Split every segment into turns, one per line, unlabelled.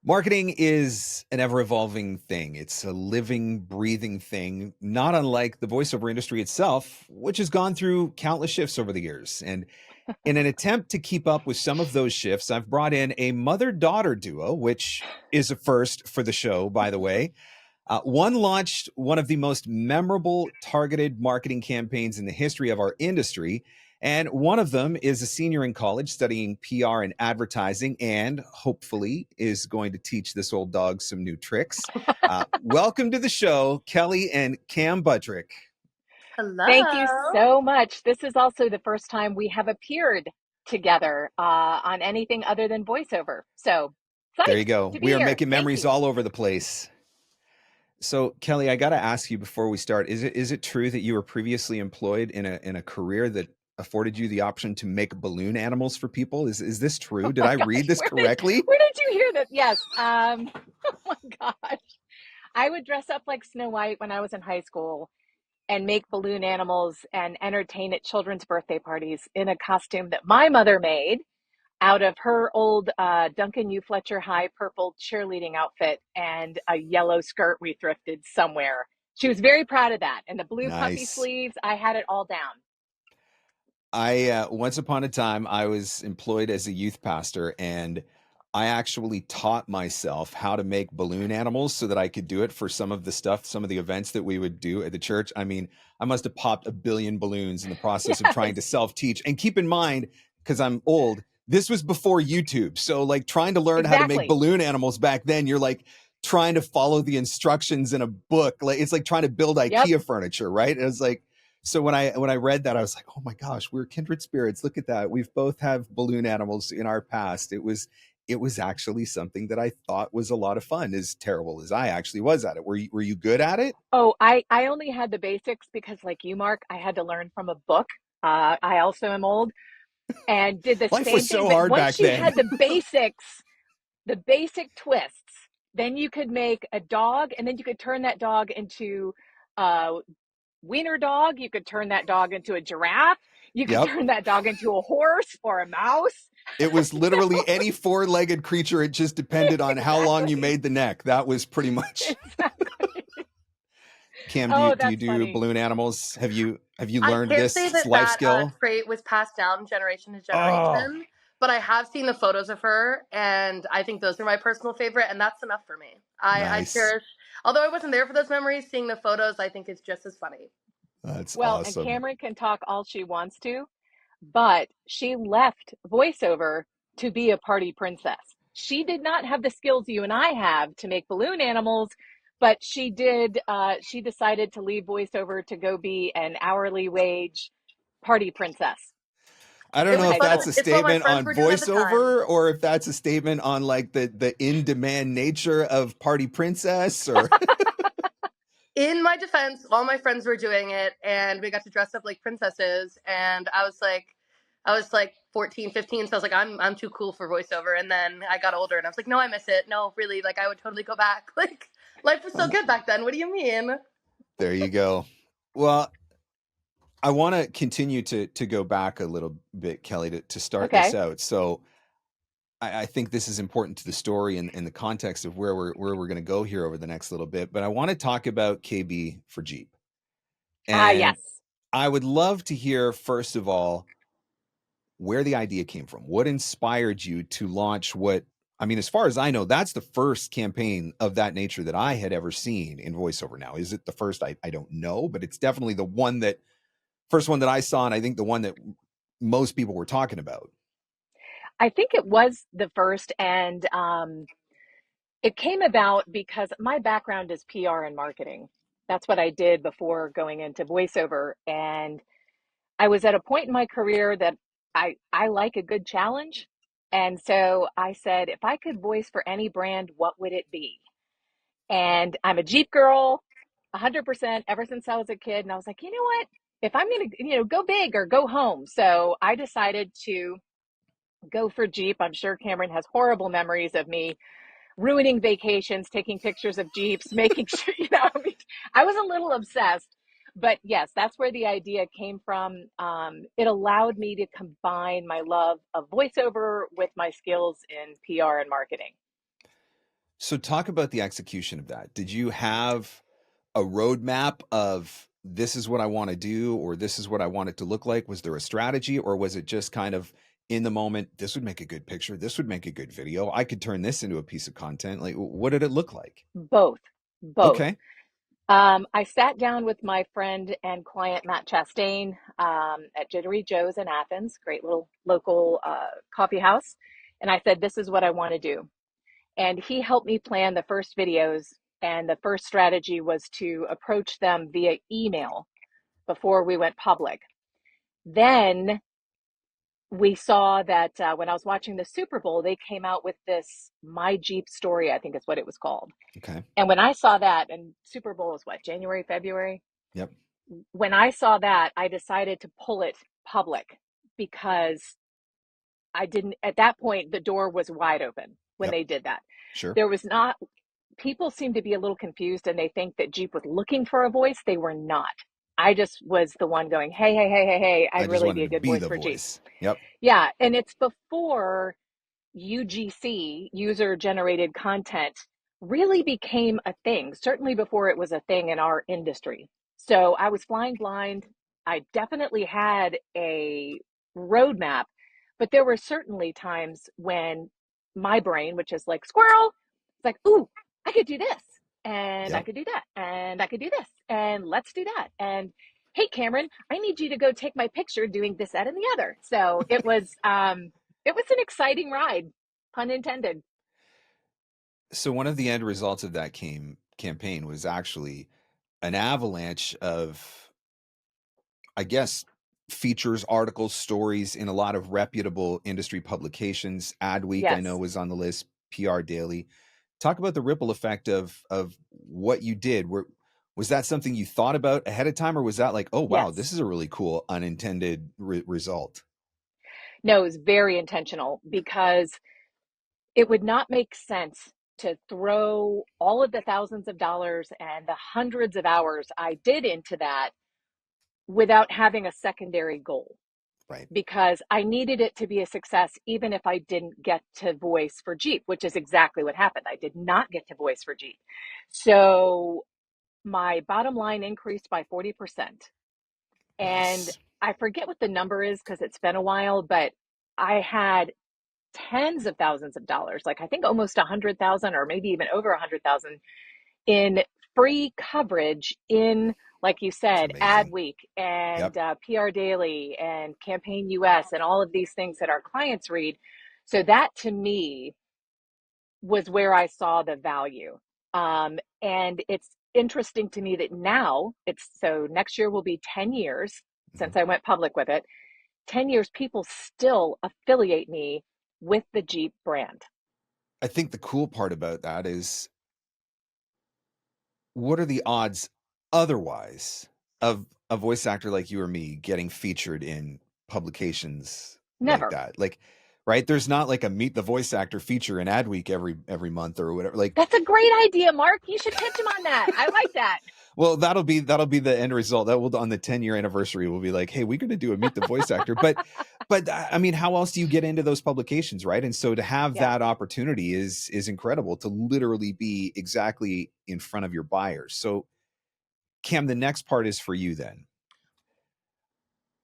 Marketing is an ever-evolving thing. It's a living, breathing thing, not unlike the voiceover industry itself, which has gone through countless shifts over the years. And in an attempt to keep up with some of those shifts, I've brought in a mother-daughter duo, which is a first for the show, by the way. One launched one of the most memorable targeted marketing campaigns in the history of our industry. And one of them is a senior in college studying PR and advertising, and hopefully is going to teach this old dog some new tricks. Welcome to the show, Kelley and Cam Buttrick.
Hello.
Thank you so much. This is also the first time we have appeared together on anything other than voiceover. So,
There you
psyched
go.
to be
We are
here.
making
Thank
memories
you.
all over the place. So, Kelley, I got to ask you before we start: is it true that you were previously employed in a career that afforded you the option to make balloon animals for people? Is this true?
Oh
Did
my
I
gosh,
read this correctly?
where did you hear that? Yes. Oh my gosh. I would dress up like Snow White when I was in high school and make balloon animals and entertain at children's birthday parties in a costume that my mother made out of her old Duncan U. Fletcher High purple cheerleading outfit and a yellow skirt we thrifted somewhere. She was very proud of that. And the blue puffy
Nice.
sleeves, I had it all down.
I once upon a time I was employed as a youth pastor, and I actually taught myself how to make balloon animals so that I could do it for some of the stuff, some of the events that we would do at the church. I mean, I must have popped a billion balloons in the process of trying to
Yes,
self-teach. And keep in mind, because I'm old, this was before YouTube. So like trying to learn how to make
exactly.
balloon animals back then, you're like trying to follow the instructions in a book. Like it's like trying to build
Yep.
IKEA furniture, right? And it's like, so when I read that, I was like, oh my gosh, we're kindred spirits. Look at that. We've both have balloon animals in our past. It was actually something that I thought was a lot of fun, as terrible as I actually was at it. Were you good at it?
Oh, I only had the basics because, like you, Mark, I had to learn from a book. I also am old and did the
Life was
same thing.
so
But
hard back
once you
then.
had the basic twists, then you could make a dog, and then you could turn that dog into a wiener dog. You could turn that dog into a giraffe. You could
Yep.
turn that dog into a horse or a mouse.
It was literally any four-legged creature. It just depended on how long you
Exactly.
made the neck. That was pretty much.
Exactly.
Cam, do you
Oh,
do you
that's
do
funny.
balloon animals? Have you
I
learned
can't say
this
that
life skill?
trait was passed down generation to
Oh,
generation, but I have seen the photos of her, and I think those are my personal favorite, and that's enough for me. I
nice.
cherish, although I wasn't there for those memories, seeing the photos I think is just as funny.
That's
Well, and
awesome.
Cameron can talk all she wants to, but she left voiceover to be a party princess. She did not have the skills you and I have to make balloon animals, but she did. She decided to leave voiceover to go be an hourly wage party princess
I don't
It
in
know
was
if
high
fun.
that's a
school.
It's what my
statement
friends
on
were doing at the time.
voiceover or if that's a statement on like the in-demand nature of Party Princess or
In my defense, all my friends were doing it, and we got to dress up like princesses, and I was like 14, 15, so I was like, I'm too cool for voiceover. And then I got older, and I was like, no, I miss it. No, really, like I would totally go back. Like life was so
well,
good back then. What do you mean?
there you go. Well, I want to continue to go back a little bit, Kelley, to start this
Okay.
out. So I think this is important to the story and the context of where we're going to go here over the next little bit. But I want to talk about KB for Jeep.
Ah,
And
yes.
I would love to hear, first of all, where the idea came from. What inspired you to launch what, I mean, as far as I know, that's the first campaign of that nature that I had ever seen in voiceover. Now, is it the first? I don't know, but it's definitely the first one that I saw, and I think the one that most people were talking about.
I think it was the first, and it came about because my background is PR and marketing. That's what I did before going into voiceover, and I was at a point in my career that I like a good challenge. And so I said, if I could voice for any brand, what would it be? And I'm a Jeep girl, 100% ever since I was a kid. And I was like, you know what? If I'm going to, go big or go home. So I decided to go for Jeep. I'm sure Cameron has horrible memories of me ruining vacations, taking pictures of Jeeps, making sure, I mean, I was a little obsessed. But yes, that's where the idea came from. It allowed me to combine my love of voiceover with my skills in PR and marketing.
So talk about the execution of that. Did you have a roadmap of this is what I want to do, or this is what I want it to look like? Was there a strategy, or was it just kind of in the moment, this would make a good picture, this would make a good video, I could turn this into a piece of content? Like, what did it look like?
Both.
Okay.
I sat down with my friend and client Matt Chastain at Jittery Joe's in Athens, great little local coffee house, and I said, "This is what I want to do." And he helped me plan the first videos. And the first strategy was to approach them via email before we went public. Then we saw that when I was watching the Super Bowl, they came out with this My Jeep Story, I think is what it was called.
Okay.
And when I saw that, and Super Bowl is what, January, February?
Yep.
When I saw that, I decided to pull it public because I didn't, at that point, the door was wide open when
Yep.
they did that.
Sure.
There was not, people seem to be a little confused and they think that Jeep was looking for a voice. They were not. I just was the one going, hey,
I
I'd
just
really be
wanted
a
to
good
be
voice
the
for Jeep.
voice. Yep.
Yeah. And it's before UGC, user generated content, really became a thing, certainly before it was a thing in our industry. So I was flying blind. I definitely had a roadmap, but there were certainly times when my brain, which is like squirrel, it's like, ooh, I could do this and I
Yep.
could do that and I could do this and let's do that. And hey, Cameron, I need you to go take my picture doing this, that, and the other. So it was an exciting ride, pun intended.
So one of the end results of that campaign was actually an avalanche of, I guess, features, articles, stories in a lot of reputable industry publications. Adweek, I know,
Yes,
was on the list. PR Daily. Talk about the ripple effect of what you did. Was that something you thought about ahead of time, or was that like, oh wow,
yes.
this is a really cool unintended result?
No, it was very intentional because it would not make sense to throw all of the thousands of dollars and the hundreds of hours I did into that without having a secondary goal.
Right.
Because I needed it to be a success, even if I didn't get to voice for Jeep, which is exactly what happened. I did not get to voice for Jeep. So my bottom line increased by 40%. And
Nice.
I forget what the number is because it's been a while, but I had tens of thousands of dollars, like I think almost 100,000 or maybe even over 100,000 in free coverage in, like you
It's
said,
amazing.
Adweek and
Yep.
PR Daily and Campaign US and all of these things that our clients read. So that to me was where I saw the value. And it's interesting to me that now so next year will be 10 years
Mhm.
since I went public with it. 10 years, people still affiliate me with the Jeep brand.
I think the cool part about that is, what are the odds otherwise of a voice actor like you or me getting featured in publications like
Never.
that? Like, right? There's not like a meet the voice actor feature in Adweek every month or whatever. Like,
That's a great idea, Marc. You should pitch him on that. I like that.
well, that'll be the end result. That will, on the 10-year anniversary, we'll be like, hey, we're going to do a meet the voice actor. But I mean, how else do you get into those publications, right? And so to have
Yeah.
that opportunity is incredible, to literally be exactly in front of your buyers. So Cam, the next part is for you then.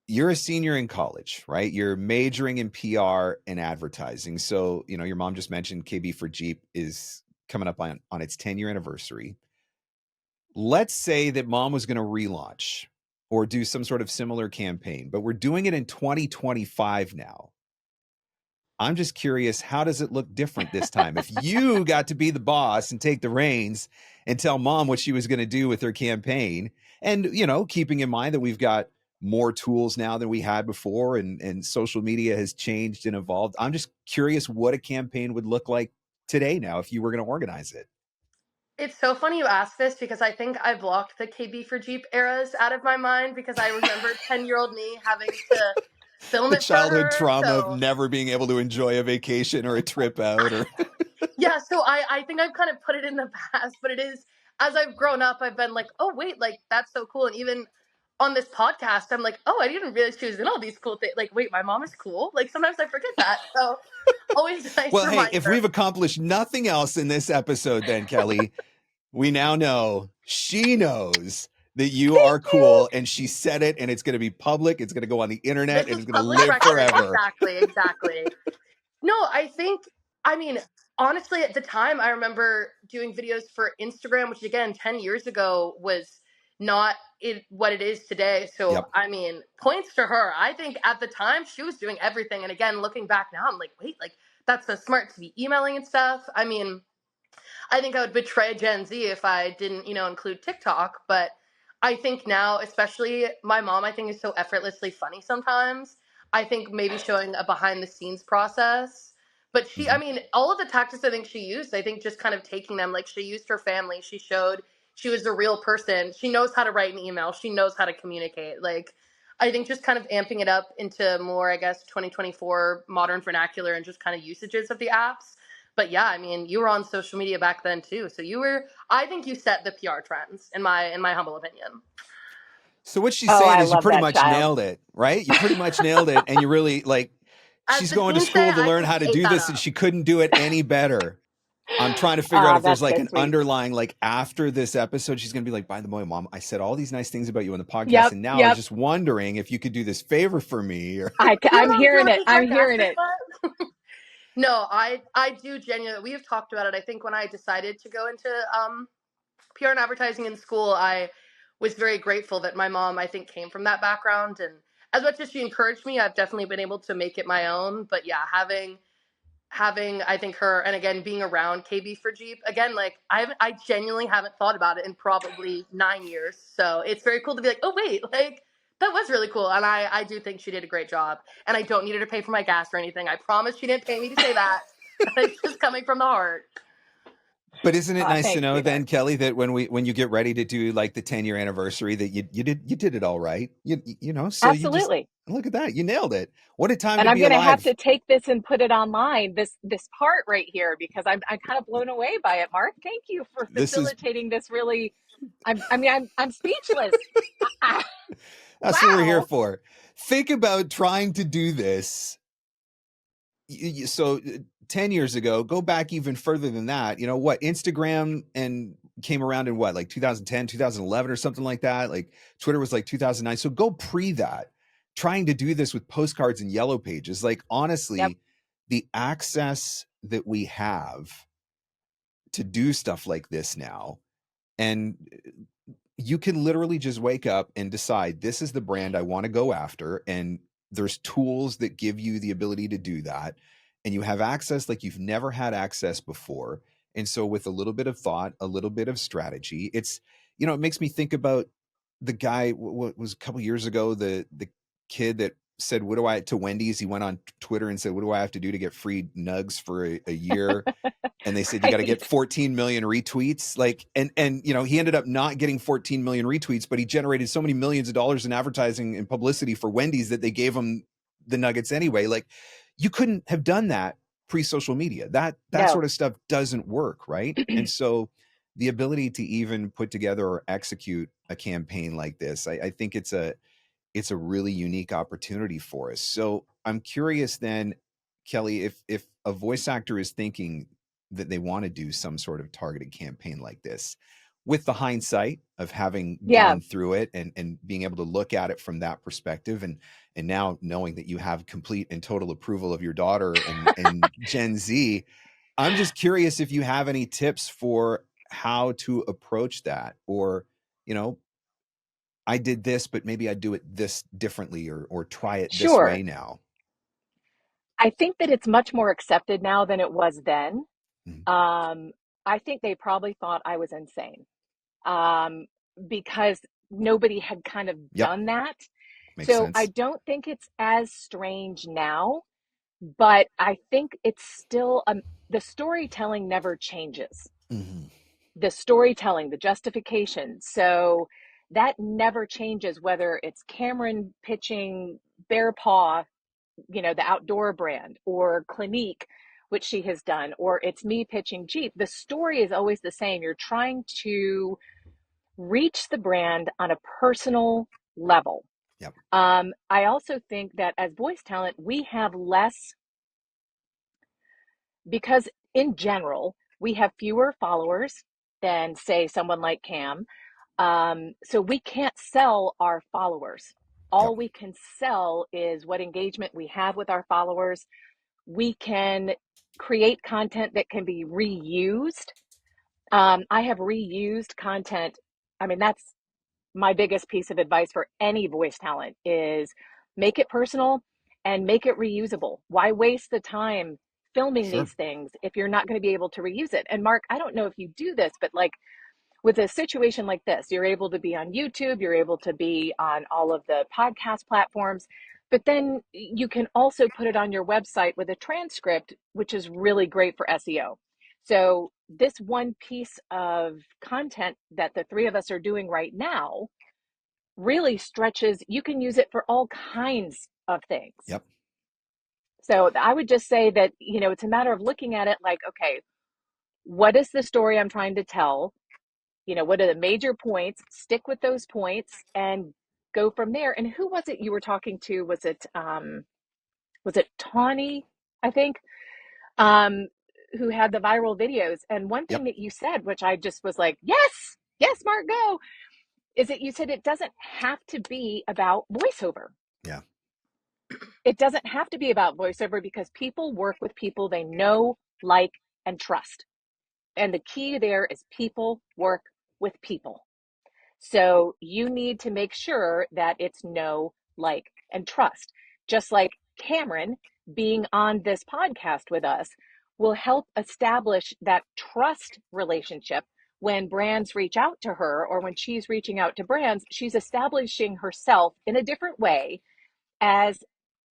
You're a senior in college, right? You're majoring in PR and advertising. So, your mom just mentioned KB for Jeep is coming up on its 10-year anniversary. Let's say that mom was going to relaunch or do some sort of similar campaign, but we're doing it in 2025 now. I'm just curious, how does it look different this time? If you got to be the boss and take the reins and tell mom what she was going to do with her campaign, and, keeping in mind that we've got more tools now than we had before, and social media has changed and evolved. I'm just curious what a campaign would look like today now if you were going to organize it.
It's so funny you ask this because I think I blocked the KB for Jeep eras out of my mind because I remember 10-year-old me having to film
The
it for
childhood
her.
trauma of
So
never being able to enjoy a vacation or a trip out, or
yeah, so I think I've kind of put it in the past, but it is, as I've grown up, I've been like, oh wait, like that's so cool. And even on this podcast, I'm like, oh, I didn't realize she was in all these cool things. Like, wait, my mom is cool. Like, sometimes I forget that. So always a nice
Well, hey, if
reminder.
we've accomplished nothing else in this episode, then Kelley, we now know she knows that you
Thank
are
you.
cool, and she said it, and it's going to be public. It's going to go on the internet,
This
and
is
it's going to
public
live
record.
forever.
Exactly. No, I mean, honestly, at the time, I remember doing videos for Instagram, which again, 10 years ago was not what it is today. So,
Yep.
I mean, points to her. I think at the time she was doing everything. And again, looking back now, I'm like, wait, like, that's so smart to be emailing and stuff. I mean, I think I would betray Gen Z if I didn't, include TikTok. But I think now, especially my mom, I think is so effortlessly funny sometimes. I think maybe showing a behind the scenes process. But I
Mhm.
mean, all of the tactics I think she used, I think just kind of taking them, like she used her family. She showed she was a real person. She knows how to write an email. She knows how to communicate. Like, I think just kind of amping it up into more, I guess, 2024 modern vernacular and just kind of usages of the apps. But yeah, I mean, you were on social media back then too. So I think you set the PR trends in my humble opinion.
So what she's
Oh,
saying
I
is you
love
pretty
that
much
child.
nailed it, right? You pretty much nailed it, and you really like.
As
She's
the
going to
teens say,
school to
I
learn
think
how to
you ate
do
that
this, and
up.
she couldn't do it any better. I'm trying to figure out if there's
That's
like
so
an
sweet.
underlying, like after this episode, she's going to be like, by the way, mom, I said all these nice things about you on the podcast.
Yep,
And now I was
yep.
just wondering if you could do this favor for me. Or
Do you
I'm
know I'm
hearing
feeling
it.
this
I'm hearing
sarcastic
it.
butt? No, I do genuinely. We've talked about it. I think when I decided to go into PR and advertising in school, I was very grateful that my mom, I think, came from that background. And as much as she encouraged me, I've definitely been able to make it my own. But yeah, having I think her, and again being around KB for Jeep again, like I genuinely haven't thought about it in probably 9 years. So it's very cool to be like, oh wait, like that was really cool. And I do think she did a great job. And I don't need her to pay for my gas or anything. I promise she didn't pay me to say that. It's just coming from the heart.
but isn't it nice to
Thanks,
know
sweetheart.
then, Kelley, that when you get ready to do like the 10-year anniversary, that you did it all right. So you just
Absolutely.
look at that, you nailed it. What a time
And
to
I'm
be
going to have
alive.
to take this and put it online, this part right here, because I'm kind of blown away by it, Marc. Thank you for
This is
facilitating this really. I'm speechless.
that's what we're here
Wow.
for. Think about trying to do this. So 10 years ago, go back even further than that. You know what? Instagram and came around in what, like 2010, 2011 or something like that. Like Twitter was like 2009. So go pre that. Trying to do this with postcards and yellow pages. Like
Yep.
honestly, the access that we have to do stuff like this now, and you can literally just wake up and decide this is the brand I want to go after. And there's tools that give you the ability to do that. And you have access like you've never had access before. And so, with a little bit of thought, a little bit of strategy, it makes me think about the guy, what was a couple years ago, the kid that said, "What do I," to Wendy's? He went on Twitter and said, "What do I have to do to get free nugs for a year?" And they said you got to get
Right.
14 million retweets, like, and he ended up not getting 14 million retweets, but he generated so many millions of dollars in advertising and publicity for Wendy's that they gave him the nuggets anyway. Like, you couldn't have done that pre-social media. That
No.
sort of stuff doesn't work, right? And so the ability to even put together or execute a campaign like this, I think it's a really unique opportunity for us. So I'm curious then, Kelley, if a voice actor is thinking that they want to do some sort of targeted campaign like this, with the hindsight of having
Yeah.
gone through it and being able to look at it from that perspective, and now knowing that you have complete and total approval of your daughter and Gen Z, I'm just curious if you have any tips for how to approach that, or you know I did this, but maybe I do it this differently, or try it this
Sure.
way now.
I think that it's much more accepted now than it was then.
Mhm.
Um, I think they probably thought I was insane, um, because nobody had kind of
Yep,
done that.
makes
So I
sense.
don't think it's as strange now, but I think it's still the storytelling never changes.
Hmm.
The storytelling, the justification. So that never changes, whether it's Cameron pitching Bear Paw, the outdoor brand, or Clinique, which she has done, or it's me pitching Jeep. The story is always the same. You're trying to reach the brand on a personal level.
Yep.
I also think that as voice talent, we have less, because in general, we have fewer followers than, say, someone like Cam. So we can't sell our followers.
Yep.
All we can sell is what engagement we have with our followers. We can create content that can be reused. I have reused content. I mean, that's my biggest piece of advice for any voice talent is make it personal and make it reusable. Why waste the time filming
Sure.
these things if you're not going to be able to reuse it? And Marc, I don't know if you do this, but like with a situation like this, you're able to be on YouTube, you're able to be on all of the podcast platforms, but then you can also put it on your website with a transcript, which is really great for SEO. So this one piece of content that the three of us are doing right now really stretches, you can use it for all kinds of things.
Yep.
So I would just say that, you know, it's a matter of looking at it like, okay, what is the story I'm trying to tell? You know, what are the major points? Stick with those points and go from there. And who was it you were talking to? Was it Tawny, I think, who had the viral videos? And one thing
Yep.
that you said, which I just was like, yes, yes, Marc, go, is that you said it doesn't have to be about voiceover.
Yeah.
It doesn't have to be about voiceover because people work with people they know, like, and trust. And the key there is people work with people. So you need to make sure that it's know, like, and trust. Just like Cameron being on this podcast with us will help establish that trust relationship when brands reach out to her or when she's reaching out to brands. She's establishing herself in a different way as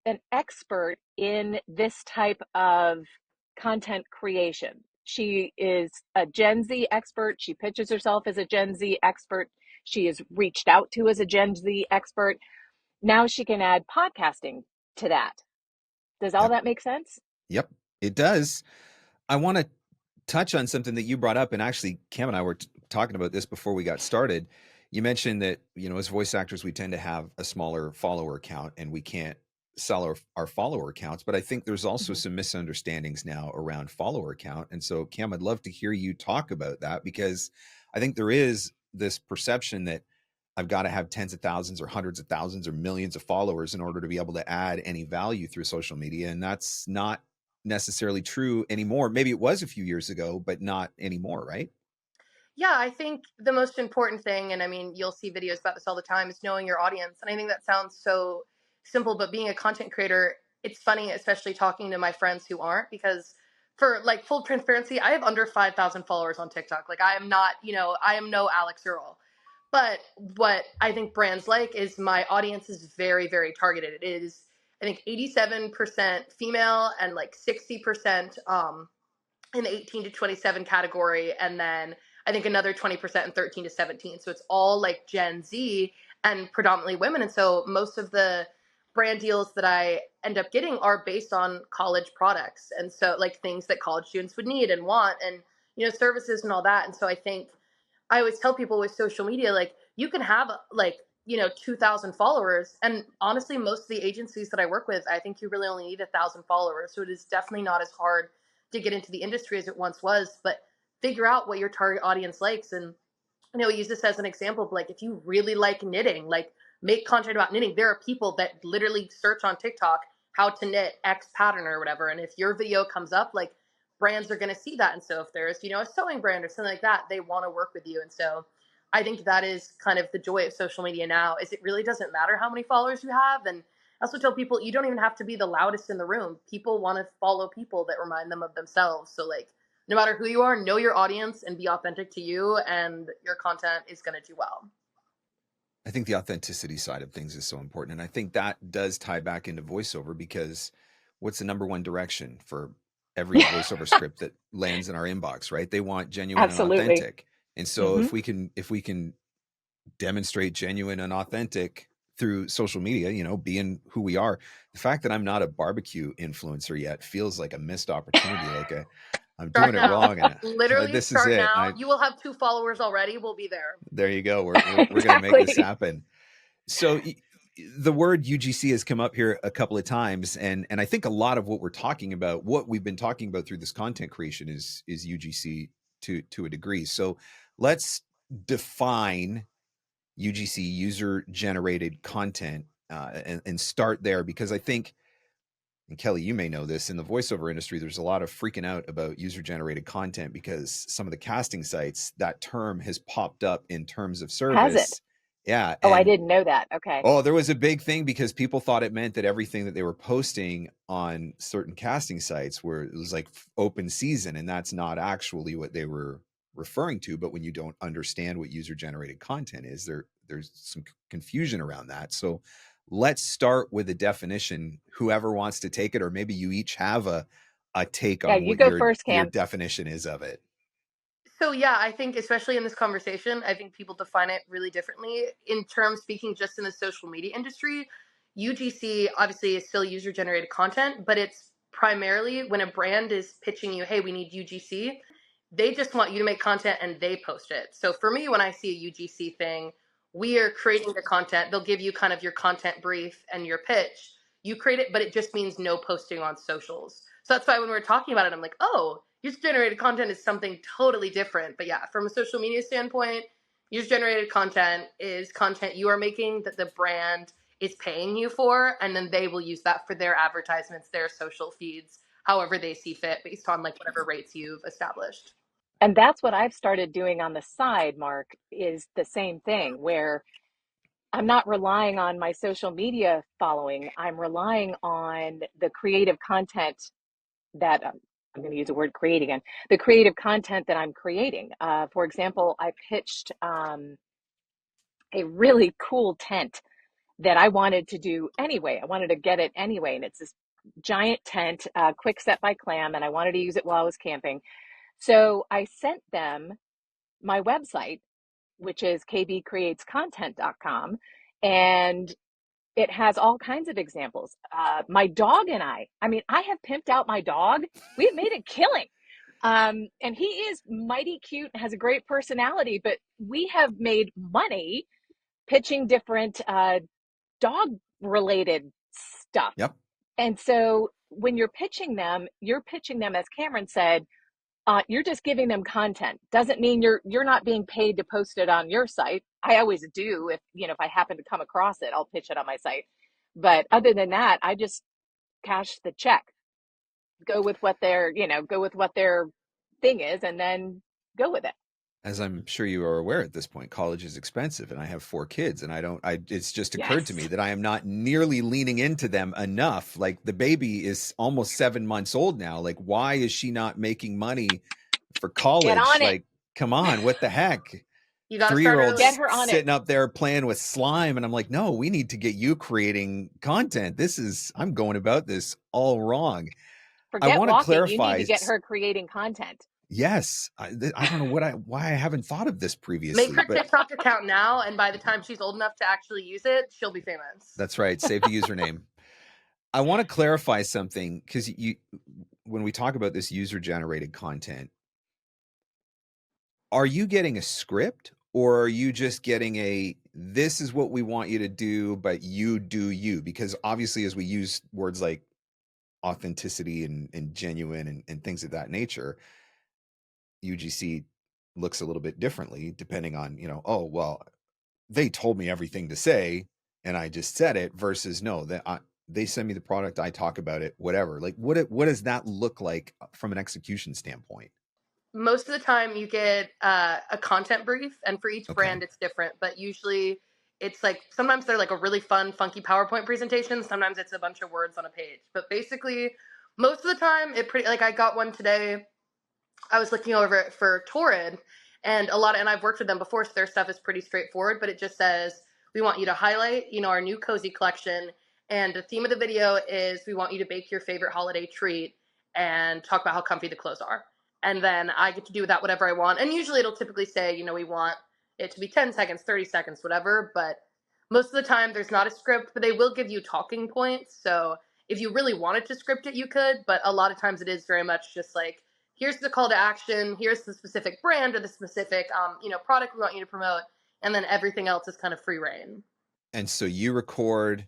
an expert in this type of content creation. She is a Gen Z expert. She pitches herself as a Gen Z expert. She is reached out to as a Gen Z expert. Now she can add podcasting to that. Does all
Yep.
that make sense?
Yep. It does. I want to touch on something that you brought up, and actually Cam and I were talking about this before we got started. You mentioned that, you know, as voice actors, we tend to have a smaller follower count and we can't sell our follower accounts, but I think there's also some misunderstandings now around follower count. And so Cam, I'd love to hear you talk about that, because I think there is this perception that I've got to have tens of thousands or hundreds of thousands or millions of followers in order to be able to add any value through social media. And that's not necessarily true anymore. Maybe it was a few years ago, but not anymore, right?
Yeah, I think the most important thing, and I mean, you'll see videos about this all the time, is knowing your audience. And I think that sounds so simple, but being a content creator, it's funny, especially talking to my friends who aren't, because for like full transparency, I have under 5,000 followers on TikTok. Like I am not, you know, I am no Alex Earl. But what I think brands like is my audience is very, very targeted. It is, I think, 87% female and like 60% in the 18 to 27 category, and then I think another 20% in 13 to 17. So it's all like Gen Z and predominantly women. And so most of the brand deals that I end up getting are based on college products. And so like things that college students would need and want, and, you know, services and all that. And so I think I always tell people with social media, like you can have like, you know, 2,000 followers. And honestly, most of the agencies that I work with, I think you really only need 1,000 followers. So it is definitely not as hard to get into the industry as it once was, but figure out what your target audience likes. And I know we use this as an example, but like if you really like knitting, like make content about knitting. There are people that literally search on TikTok how to knit X pattern or whatever. And if your video comes up, like brands are going to see that. And so if there's, you know, a sewing brand or something like that, they want to work with you. And so I think that is kind of the joy of social media now, is it really doesn't matter how many followers you have. And I also tell people, you don't even have to be the loudest in the room. People want to follow people that remind them of themselves. So like, no matter who you are, know your audience and be authentic to you, and your content is going to do well.
I think the authenticity side of things is so important. And I think that does tie back into voiceover, because what's the number one direction for every voiceover script that lands in our inbox, right? They want genuine
Absolutely.
and authentic. And so if we can demonstrate genuine and authentic through social media, you know, being who we are, the fact that I'm not a barbecue influencer yet feels like a missed opportunity. Like I'm doing it wrong. And
Literally,
this
start
is it.
now. You will have 2 followers already. We'll be there.
There you go. We're going to make this happen. So the word UGC has come up here a couple of times, and I think a lot of what we're talking about, what we've been talking about through this content creation is UGC to a degree. So let's define UGC, user generated content, and start there, because I think, and Kelley, you may know this, in the voiceover industry, there's a lot of freaking out about user generated content because some of the casting sites, that term has popped up in terms of
Has it?
service. Yeah.
Oh, I
And
didn't know that. Okay.
oh, there was a big thing because people thought it meant that everything that they were posting on certain casting sites were, it was like open season, and that's not actually what they were referring to. But when you don't understand what user generated content is, there's some confusion around that. So let's start with a definition. Whoever wants to take it, or maybe you each have a take
Yeah,
on
you
what
go first,
your
Cam.
definition is of it.
So yeah, I think especially in this conversation, I think people define it really differently. In terms speaking just in the social media industry, UGC obviously is still user generated content, but it's primarily when a brand is pitching you, hey, we need UGC, they just want you to make content and they post it. So for me, when I see a UGC thing, we are creating the content. They'll give you kind of your content brief and your pitch. You create it, but it just means no posting on socials. So that's why when we're talking about it, I'm like, oh, user generated content is something totally different. But yeah, from a social media standpoint, user generated content is content you are making that the brand is paying you for, and then they will use that for their advertisements, their social feeds, however they see fit based on like whatever rates you've established.
And that's what I've started doing on the side, Marc, is the same thing where I'm not relying on my social media following. I'm relying on the creative content that I'm going to use the word create again, the creative content that I'm creating. For example, I pitched a really cool tent that I wanted to do anyway. I wanted to get it anyway. And it's this giant tent, quick set by Clam, and I wanted to use it while I was camping. So I sent them my website, which is kbcreatescontent.com. And it has all kinds of examples. My dog and I mean, I have pimped out my dog. We've made a killing. And he is mighty cute and has a great personality, but we have made money pitching different dog related stuff.
Yep.
And so when you're pitching them, as Cameron said, you're just giving them content. Doesn't mean you're not being paid to post it on your site. I always do. If I happen to come across it, I'll pitch it on my site. But other than that, I just cash the check. Go with what their thing is, and then go with it.
As I'm sure you are aware at this point, college is expensive, and I have 4 kids, and it's just occurred to me that I am not nearly leaning into them enough. Like, the baby is almost 7 months old now. Like, why is she not making money for college?
Get on it.
Like, come on, what the heck?
You got to
3-year-olds
Get her on it.
sitting up there playing with slime, and I'm like, no, we need to get you creating content. I'm going about this all wrong.
Forget
I want to
walking.
clarify.
You need to get her creating content.
Yes, I don't know why I haven't thought of this previously.
Make her TikTok account now, and by the time she's old enough to actually use it, she'll be famous.
That's right. Save the username. I want to clarify something, because when we talk about this user-generated content, are you getting a script, or are you just getting this is what we want you to do, but you do you? Because obviously, as we use words like authenticity and genuine and things of that nature, UGC looks a little bit differently depending on, oh, well, they told me everything to say and I just said it, versus no, they send me the product, I talk about it, whatever. Like, what does that look like from an execution standpoint?
Most of the time you get a content brief, and for each brand it's different, but usually it's like, sometimes they're like a really fun, funky PowerPoint presentation. Sometimes it's a bunch of words on a page. But basically, most of the time, I got one today. I was looking over it for Torrid, and I've worked with them before, so their stuff is pretty straightforward, but it just says, we want you to highlight, our new cozy collection. And the theme of the video is, we want you to bake your favorite holiday treat and talk about how comfy the clothes are. And then I get to do with that whatever I want. And usually it'll typically say, we want it to be 10 seconds, 30 seconds, whatever. But most of the time there's not a script, but they will give you talking points. So if you really wanted to script it, you could. But a lot of times it is very much just like, here's the call to action, here's the specific brand or the specific, product we want you to promote. And then everything else is kind of free reign.
And so you record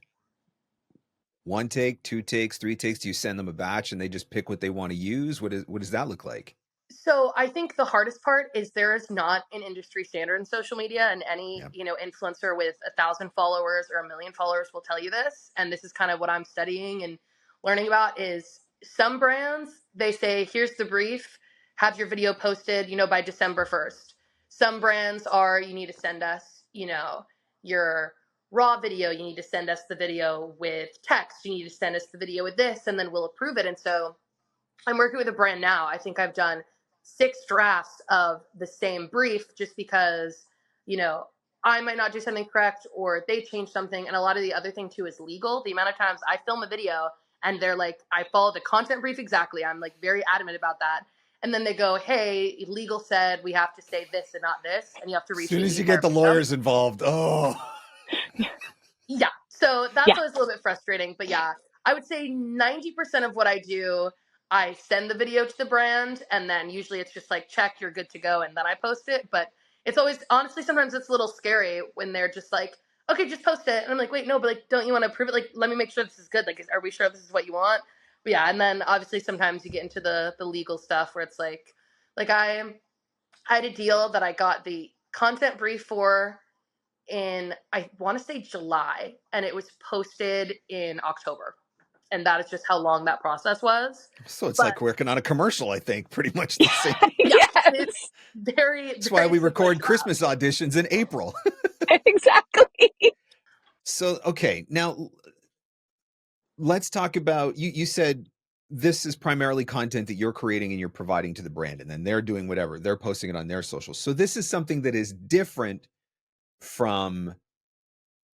one take, two takes, three takes. Do you send them a batch and they just pick what they want to use? What does that look like?
So I think the hardest part is there is not an industry standard in social media, and any,
Yeah.
influencer with 1,000 followers or 1 million followers will tell you this. And this is kind of what I'm studying and learning about is some brands, they say, here's the brief, have your video posted, by December 1st. Some brands are, you need to send us, your raw video. You need to send us the video with text. You need to send us the video with this, and then we'll approve it. And so I'm working with a brand now. I think I've done 6 drafts of the same brief just because, I might not do something correct or they change something. And a lot of the other thing too is legal. The amount of times I film a video and they're like, I follow the content brief exactly. I'm like very adamant about that. And then they go, hey, legal said we have to say this and not this. And you have to
As
reshoot
soon as
the
you get
entire
the
video.
lawyers involved, oh.
Yeah. So that's
Yeah.
always a little bit frustrating. But yeah, I would say 90% of what I do, I send the video to the brand, and then usually it's just like, check, you're good to go, and then I post it. But it's always, honestly, sometimes it's a little scary when they're just like, okay, just post it. And I'm like, wait, no, but like, don't you want to approve it? Like, let me make sure this is good. Like, are we sure this is what you want? But yeah, and then obviously sometimes you get into the legal stuff where it's like I had a deal that I got the content brief for in, I want to say July, and it was posted in October. And that is just how long that process was.
So it's
But
like working on a commercial, I think, pretty much the same.
yeah,
Yes.
it's very,
That's why we
similar
record
to
Christmas auditions in April.
Exactly.
So, okay, now let's talk about, you said this is primarily content that you're creating and you're providing to the brand, and then they're doing whatever. They're posting it on their socials. So this is something that is different from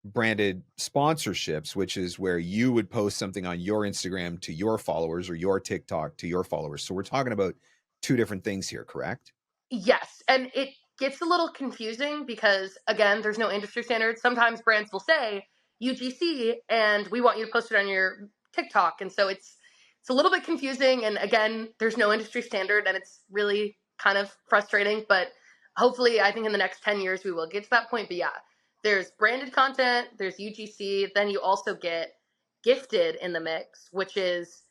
branded sponsorships, which is where you would post something on your Instagram to your followers or your TikTok to your followers. So we're talking about 2 different things here, correct?
Yes, and it gets a little confusing because, again, there's no industry standard. Sometimes brands will say UGC, and we want you to post it on your TikTok, and so it's a little bit confusing. And again, there's no industry standard, and it's really kind of frustrating. But hopefully, I think in the next 10 years we will get to that point. But yeah, there's branded content, there's UGC, then you also get gifted in the mix, which is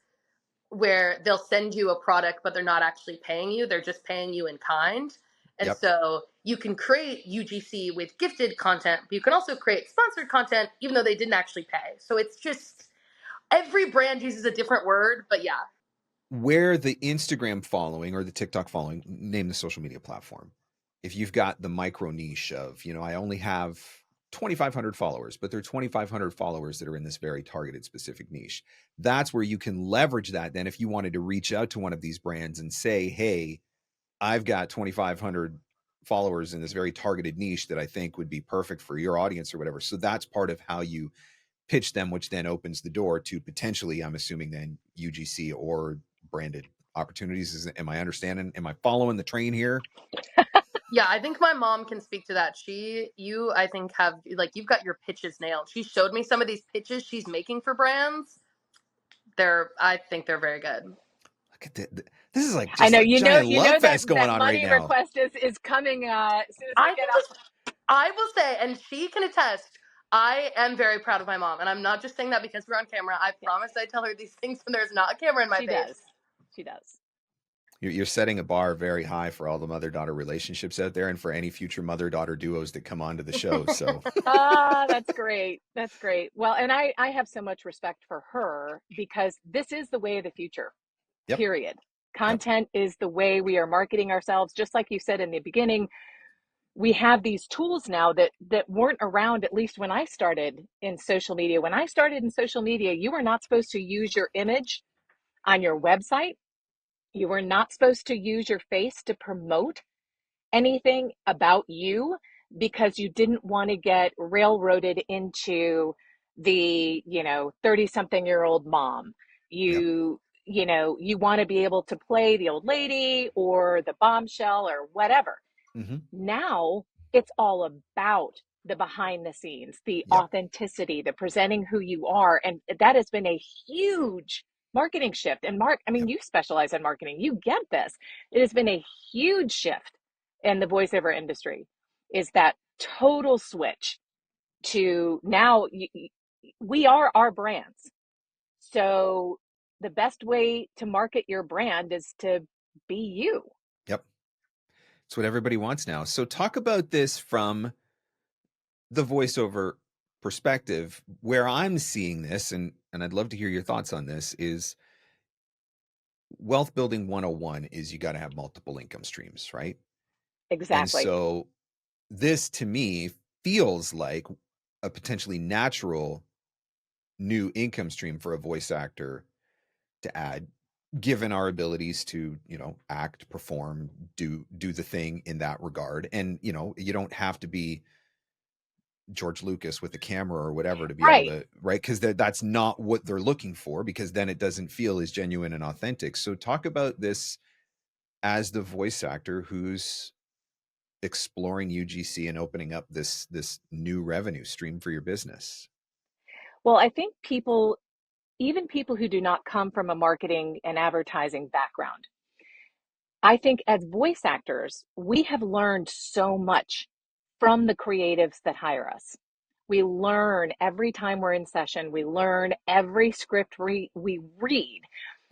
where they'll send you a product, but they're not actually paying you. They're just paying you in kind. And
Yep.
so you can create UGC with gifted content, but you can also create sponsored content, even though they didn't actually pay. So it's just, every brand uses a different word, but yeah.
Where the Instagram following or the TikTok following, name the social media platform. If you've got the micro niche of, I only have 2,500 followers, but they're 2,500 followers that are in this very targeted specific niche. That's where you can leverage that. Then if you wanted to reach out to one of these brands and say, hey, I've got 2,500 followers in this very targeted niche that I think would be perfect for your audience or whatever. So that's part of how you pitch them, which then opens the door to potentially, I'm assuming, then UGC or branded opportunities. Am I understanding? Am I following the train here?
Yeah, I think my mom can speak to that. I think have, like, you've got your pitches nailed. She showed me some of these pitches she's making for brands. I think they're very good.
Look at that. This is like just
I know,
a giant love
that,
fest going
that
on
money
right now.
request is coming as soon as we get off.
I will say, and she can attest, I am very proud of my mom. And I'm not just saying that because we're on camera. I promise I tell her these things when there's not a camera in my face.
She does.
You're setting a bar very high for all the mother-daughter relationships out there and for any future mother-daughter duos that come onto the show. So
That's great. That's great. Well, and I have so much respect for her because this is the way of the future.
Yep.
Period. Content is the way we are marketing ourselves. Just like you said in the beginning, we have these tools now that weren't around, at least when I started in social media. When I started in social media, you were not supposed to use your image on your website. You were not supposed to use your face to promote anything about you because you didn't want to get railroaded into the 30-something-year-old mom. You want to be able to play the old lady or the bombshell or whatever.
mm-hmm.
Now it's all about the behind the scenes, the authenticity, the presenting who you are. And that has been a huge marketing shift. And Marc, I mean, you specialize in marketing. You get this. It has been a huge shift in the voiceover industry, is that total switch to now we are our brands. So the best way to market your brand is to be you.
Yep. It's what everybody wants now. So talk about this from the voiceover perspective. Where I'm seeing this, and I'd love to hear your thoughts on this, is wealth building 101 is you got to have multiple income streams, right?
Exactly.
And so this to me feels like a potentially natural new income stream for a voice actor to add, given our abilities to, act, perform, do the thing in that regard. And, you don't have to be George Lucas with the camera or whatever to be able to, right? Because that's not what they're looking for, because then it doesn't feel as genuine and authentic. So talk about this as the voice actor who's exploring UGC and opening up this new revenue stream for your business.
Well, I think even people who do not come from a marketing and advertising background, I think as voice actors, we have learned so much from the creatives that hire us. We learn every time we're in session. We learn every script we read.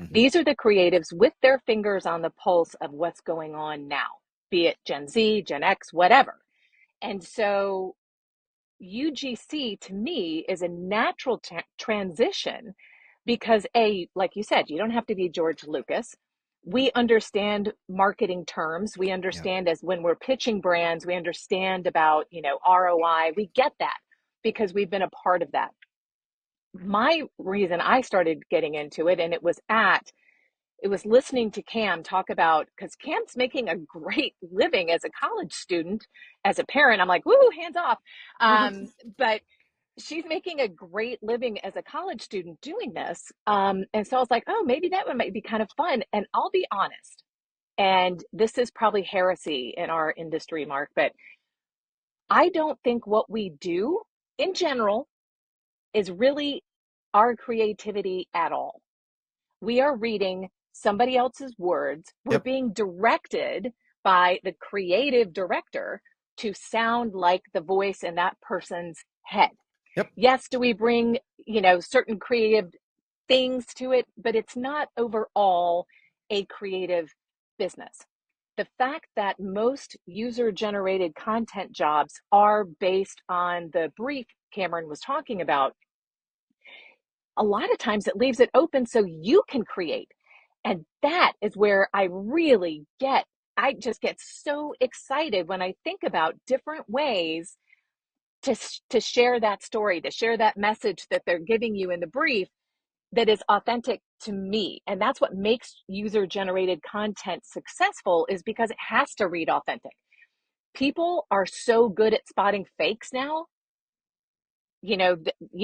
Mm-hmm.
These are the creatives with their fingers on the pulse of what's going on now, be it Gen Z, Gen X, whatever. And so UGC to me is a natural transition because like you said, you don't have to be George Lucas. We understand marketing terms. We understand as when we're pitching brands, we understand about, ROI. We get that because we've been a part of that. My reason I started getting into it, and it was listening to Cam talk about, because Cam's making a great living as a college student. As a parent, I'm like, woo, hands off. But she's making a great living as a college student doing this. And so I was like, oh, maybe that one might be kind of fun. And I'll be honest, and this is probably heresy in our industry, Marc, but I don't think what we do in general is really our creativity at all. We are reading somebody else's words. We're being directed by the creative director to sound like the voice in that person's head. Yes, do we bring, certain creative things to it, but it's not overall a creative business. The fact that most user-generated content jobs are based on the brief Cameron was talking about, a lot of times it leaves it open so you can create. And that is where I just get so excited when I think about different ways to share that story, to share that message that they're giving you in the brief that is authentic to me. And that's what makes user-generated content successful, is because it has to read authentic. People are so good at spotting fakes now. You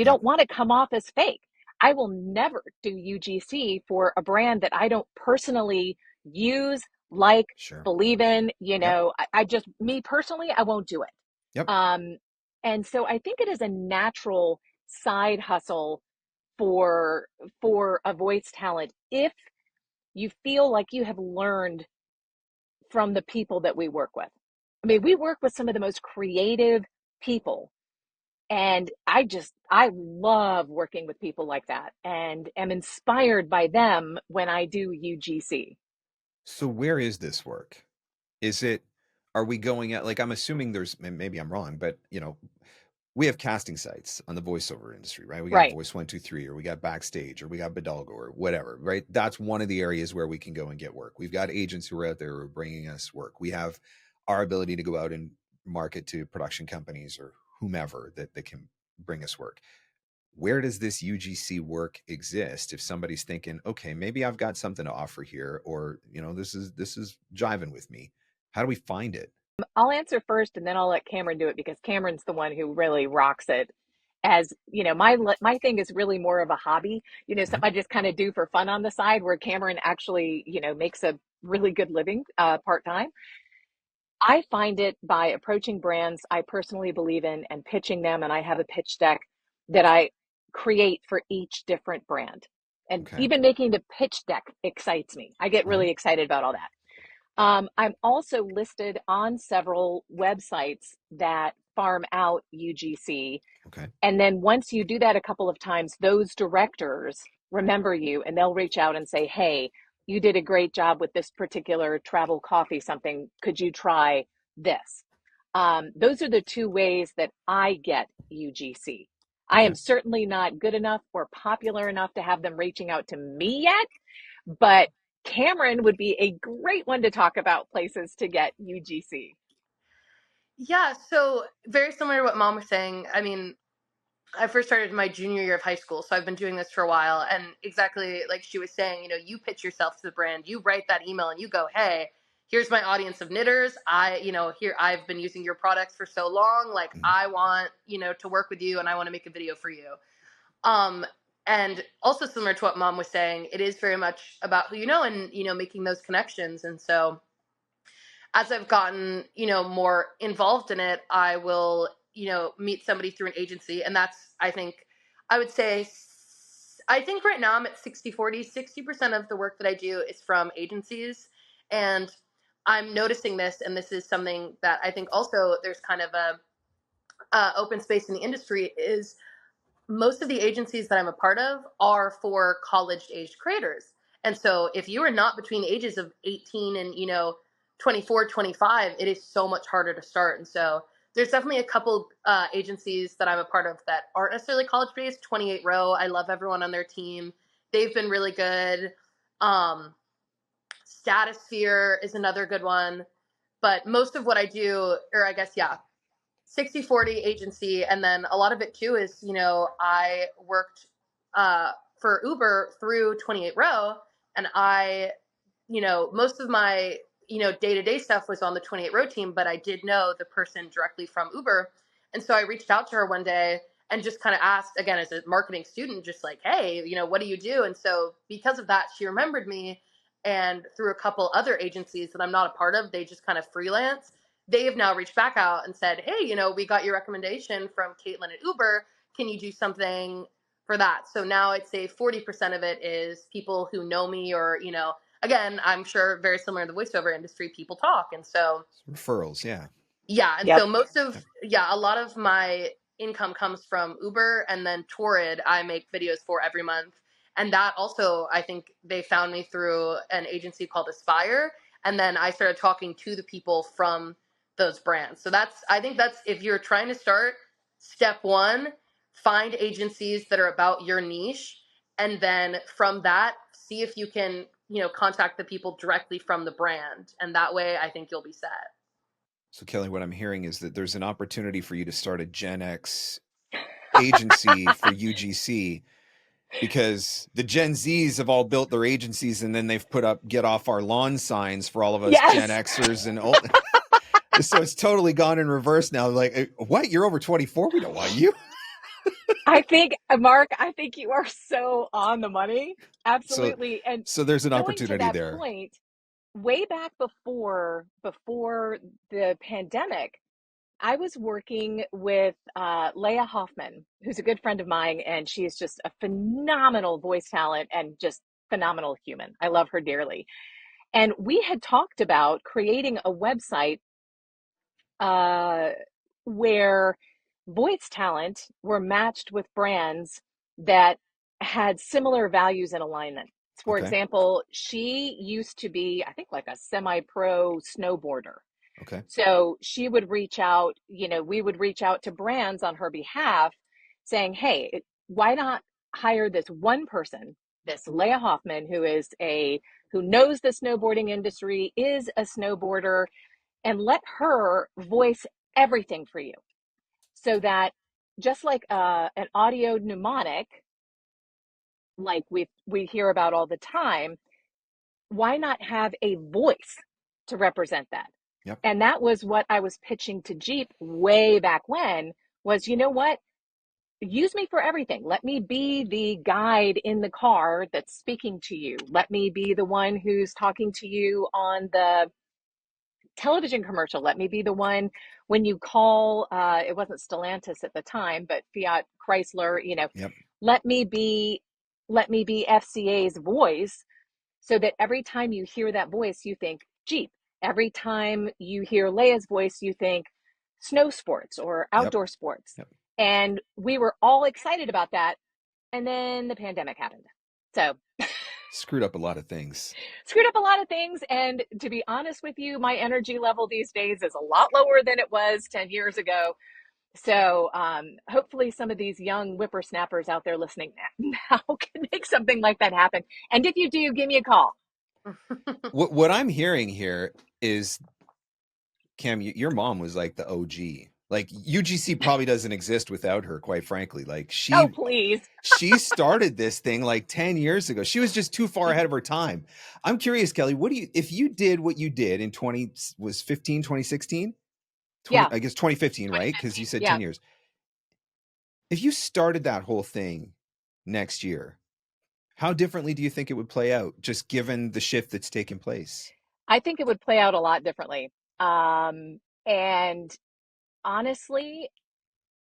don't want to come off as fake. I will never do UGC for a brand that I don't personally use, believe in. I just, me personally, I won't do it. And so I think it is a natural side hustle for a voice talent if you feel like you have learned from the people that we work with. I mean, we work with some of the most creative people, and I love working with people like that and am inspired by them when I do UGC.
So where is this work? Are we going at, like, I'm assuming maybe I'm wrong, but we have casting sites on the voiceover industry, right? We got Voice 123, or we got Backstage, or we got Bidalgo, or whatever, right? That's one of the areas where we can go and get work. We've got agents who are out there who are bringing us work. We have our ability to go out and market to production companies or whomever that can bring us work. Where does this UGC work exist if somebody's thinking, okay, maybe I've got something to offer here, or this is jiving with me? How do we find it?
I'll answer first, and then I'll let Cameron do it, because Cameron's the one who really rocks it. As my thing is really more of a hobby, something I just kind of do for fun on the side, where Cameron actually, makes a really good living part-time. I find it by approaching brands I personally believe in and pitching them, and I have a pitch deck that I create for each different brand. And even making the pitch deck excites me. I get really excited about all that. I'm also listed on several websites that farm out UGC.
Okay.
And then once you do that a couple of times, those directors remember you and they'll reach out and say, hey, you did a great job with this particular travel coffee something. Could you try this? Those are the two ways that I get UGC. I
Okay.
am certainly not good enough or popular enough to have them reaching out to me yet, but Cameron would be a great one to talk about places to get UGC.
Yeah, so very similar to what Mom was saying. I mean, I first started my junior year of high school, so I've been doing this for a while. And exactly like she was saying, you know, you pitch yourself to the brand, you write that email, and you go, "Hey, here's my audience of knitters. I've been using your products for so long. Like,
Mhm.
I want, to work with you, and I want to make a video for you." Um, and also similar to what Mom was saying, it is very much about who you know and making those connections. And so as I've gotten, more involved in it, I will, meet somebody through an agency. And that's, I would say, I think right now I'm at 60/40. 60% of the work that I do is from agencies. And I'm noticing this, and this is something that I think also there's kind of a open space in the industry, is most of the agencies that I'm a part of are for college-aged creators. And so if you are not between the ages of 18 and, 24, 25, it is so much harder to start. And so there's definitely a couple agencies that I'm a part of that aren't necessarily college-based. 28 Row, I love everyone on their team. They've been really good. Statosphere is another good one. But most of what I do, or I guess, yeah, 60/40 agency. And then a lot of it too is, I worked for Uber through 28 Row, and most of my, day-to-day stuff was on the 28 Row team, but I did know the person directly from Uber. And so I reached out to her one day and just kind of asked, again, as a marketing student, just like, hey, what do you do? And so because of that, she remembered me. And through a couple other agencies that I'm not a part of, they just kind of freelance. They have now reached back out and said, hey, we got your recommendation from Caitlin at Uber. Can you do something for that? So now I'd say 40% of it is people who know me, or, again, I'm sure very similar to the voiceover industry, people talk. And so,
Referrals. Yeah.
yeah. And
Yep.
so a lot of my income comes from Uber, and then Torrid, I make videos for every month. And that also, I think they found me through an agency called Aspire. And then I started talking to the people from those brands. So I think that's, if you're trying to start, step one, find agencies that are about your niche. And then from that, see if you can, contact the people directly from the brand. And that way I think you'll be set.
So Kelley, what I'm hearing is that there's an opportunity for you to start a Gen X agency for UGC, because the Gen Zs have all built their agencies and then they've put up "get off our lawn" signs for all of us Gen
Yes.
Xers and old. So it's totally gone in reverse now. Like, what? You're over 24? We don't want you.
I think, Marc, I think you are so on the money.
So,
Absolutely. And
so there's an
going to
opportunity
that
there.
point, way back before the pandemic, I was working with Leah Hoffman, who's a good friend of mine, and she is just a phenomenal voice talent and just phenomenal human. I love her dearly. And we had talked about creating a website uh, where voice talent were matched with brands that had similar values and alignment. For
Okay.
example, she used to be, I think, like a semi-pro snowboarder.
Okay.
So she would reach out, we would reach out to brands on her behalf saying, hey, why not hire this one person, this Leah Hoffman, who knows the snowboarding industry, is a snowboarder, and let her voice everything for you. So that just like an audio mnemonic, like we hear about all the time, why not have a voice to represent that?
Yep.
And that was what I was pitching to Jeep way back when, was, you know what? Use me for everything. Let me be the guide in the car that's speaking to you. Let me be the one who's talking to you on the television commercial. Let me be the one when you call, it wasn't Stellantis at the time, but Fiat Chrysler,
Yep.
let me be FCA's voice, so that every time you hear that voice, you think Jeep. Every time you hear Leia's voice, you think snow sports or
Yep.
outdoor sports.
Yep.
And we were all excited about that. And then the pandemic happened. So
Screwed up a lot of things.
screwed up a lot of things. And to be honest with you, my energy level these days is a lot lower than it was 10 years ago. So hopefully some of these young whippersnappers out there listening now can make something like that happen. And if you do, give me a call.
What I'm hearing here is, Cam, your mom was like the OG. Like UGC probably doesn't exist without her, quite frankly. Like
Oh, please.
she started this thing like 10 years ago. She was just too far ahead of her time. I'm curious, Kelley, if you did what you did in 2016? 20,
Yeah.
I guess 2015, right? Because you said
Yeah.
10 years. If you started that whole thing next year, how differently do you think it would play out, just given the shift that's taken place?
I think it would play out a lot differently. And honestly,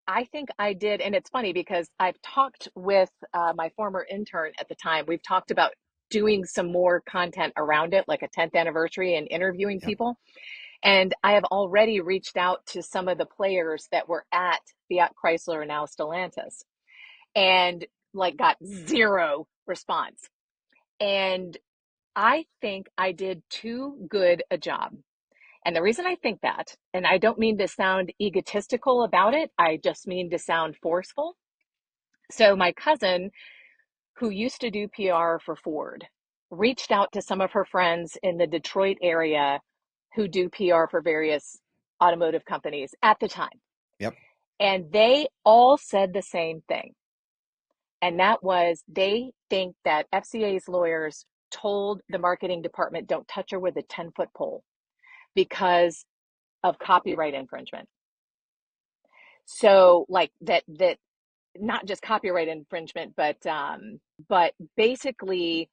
I think I did. And it's funny because I've talked with my former intern at the time. We've talked about doing some more content around it, like a 10th anniversary and interviewing
Yep.
people. And I have already reached out to some of the players that were at Fiat Chrysler, now Stellantis, and like got zero response. And I think I did too good a job. And the reason I think that, and I don't mean to sound egotistical about it, I just mean to sound forceful. So my cousin, who used to do PR for Ford, reached out to some of her friends in the Detroit area who do PR for various automotive companies at the time.
Yep.
And they all said the same thing. And that was they think that FCA's lawyers told the marketing department, don't touch her with a 10-foot pole because of copyright infringement. So like that not just copyright infringement, but basically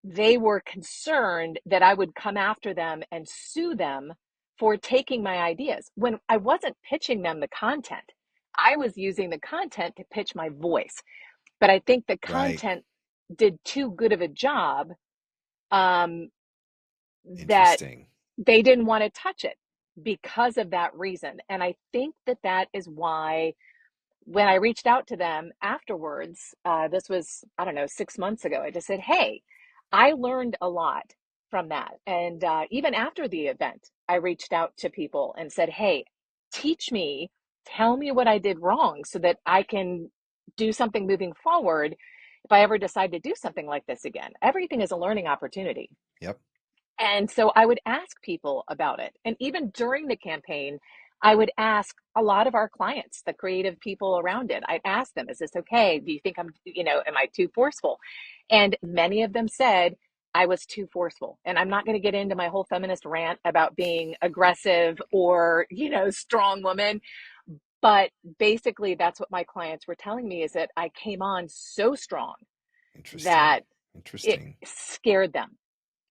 they were concerned that I would come after them and sue them for taking my ideas when I wasn't pitching them the content. I was using the content to pitch my voice. But I think the content did too good of a job that
Interesting.
they didn't want to touch it because of that reason. And I think that is why when I reached out to them afterwards, this was, I don't know, 6 months ago, I just said, hey, I learned a lot from that. And even after the event, I reached out to people and said, hey, teach me, tell me what I did wrong so that I can do something moving forward if I ever decide to do something like this again. Everything is a learning opportunity.
Yep.
And so I would ask people about it. And even during the campaign, I would ask a lot of our clients, the creative people around it, I'd ask them, is this okay? Do you think am I too forceful? And many of them said I was too forceful. And I'm not going to get into my whole feminist rant about being aggressive or, strong woman. But basically, that's what my clients were telling me is that I came on so strong that it scared them.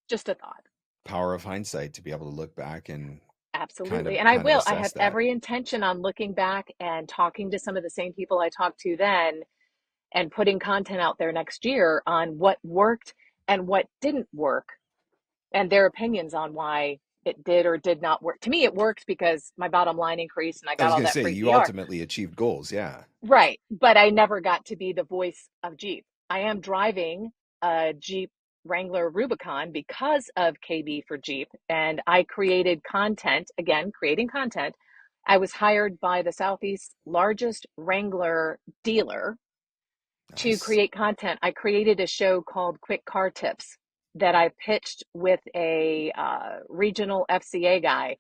Just a thought.
Power of hindsight to be able to look back and
absolutely. And I have
that.
every intention on looking back and talking to some of the same people I talked to then and putting content out there next year on what worked and what didn't work and their opinions on why it did or did not work. To me, it worked because my bottom line increased and I got all that free PR.
You ultimately achieved goals, yeah.
Right. But I never got to be the voice of Jeep. I am driving a Jeep Wrangler Rubicon because of KB for Jeep. And I created content, again, creating content. I was hired by the Southeast's largest Wrangler dealer to create content. I created a show called Quick Car Tips that I pitched with a regional FCA guy.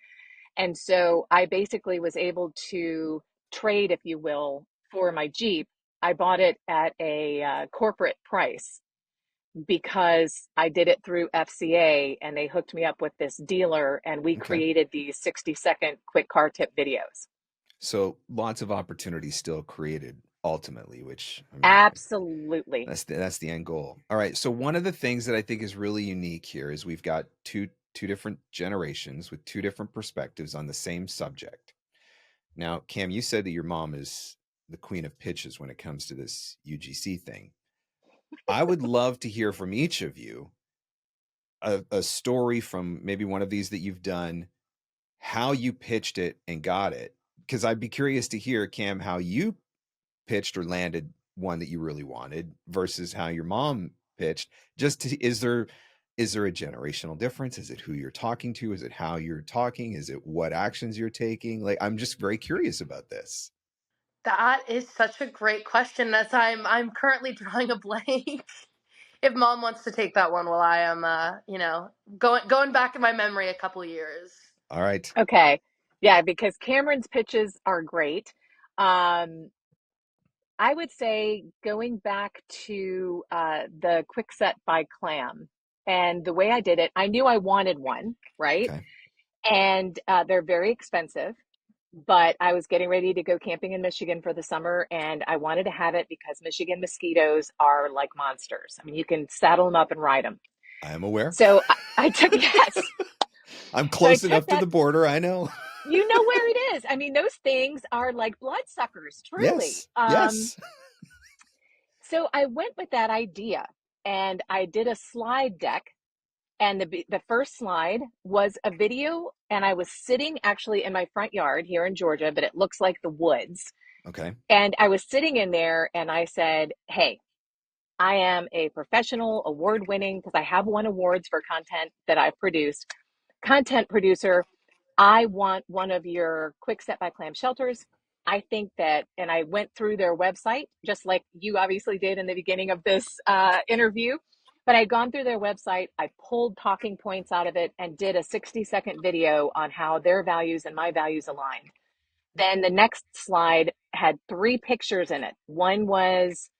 And so I basically was able to trade, if you will, for my Jeep. I bought it at a corporate price because I did it through FCA and they hooked me up with this dealer and we created these 60-second quick car tip videos.
So lots of opportunities still created ultimately, which
absolutely
that's the end goal. All right. So one of the things that I think is really unique here is we've got two different generations with two different perspectives on the same subject. Now, Cam, you said that your mom is the queen of pitches when it comes to this UGC thing. I would love to hear from each of you a story from maybe one of these that you've done. how you pitched it and got it. Because I'd be curious to hear, Cam, how you pitched or landed one that you really wanted versus how your mom pitched. Is there a generational difference? Is it who you're talking to? Is it how you're talking? Is it what actions you're taking? Like, I'm just very curious about this.
That is such a great question. As I'm currently drawing a blank. If mom wants to take that one while I am, going back in my memory a couple years.
All right.
Okay. Yeah, because Cameron's pitches are great. I would say going back to the quick set by Clam and the way I did it, I knew I wanted one, right?
Okay.
And they're very expensive, but I was getting ready to go camping in Michigan for the summer and I wanted to have it because Michigan mosquitoes are like monsters. I mean, you can saddle them up and ride them.
I am aware.
So I took, yes.
I'm close enough to
that,
the border. I know.
you know where it is. I mean, those things are like bloodsuckers, truly.
Yes. Yes.
So I went with that idea and I did a slide deck. And the first slide was a video, and I was sitting actually in my front yard here in Georgia, but it looks like the woods.
Okay.
And I was sitting in there and I said, hey, I am a professional award-winning, because I have won awards for content that I've produced, content producer. I want one of your quick set by Clam shelters. I think that, and I went through their website, just like you obviously did in the beginning of this interview, but I'd gone through their website, I pulled talking points out of it and did a 60-second video on how their values and my values aligned. Then the next slide had 3 pictures in it. One was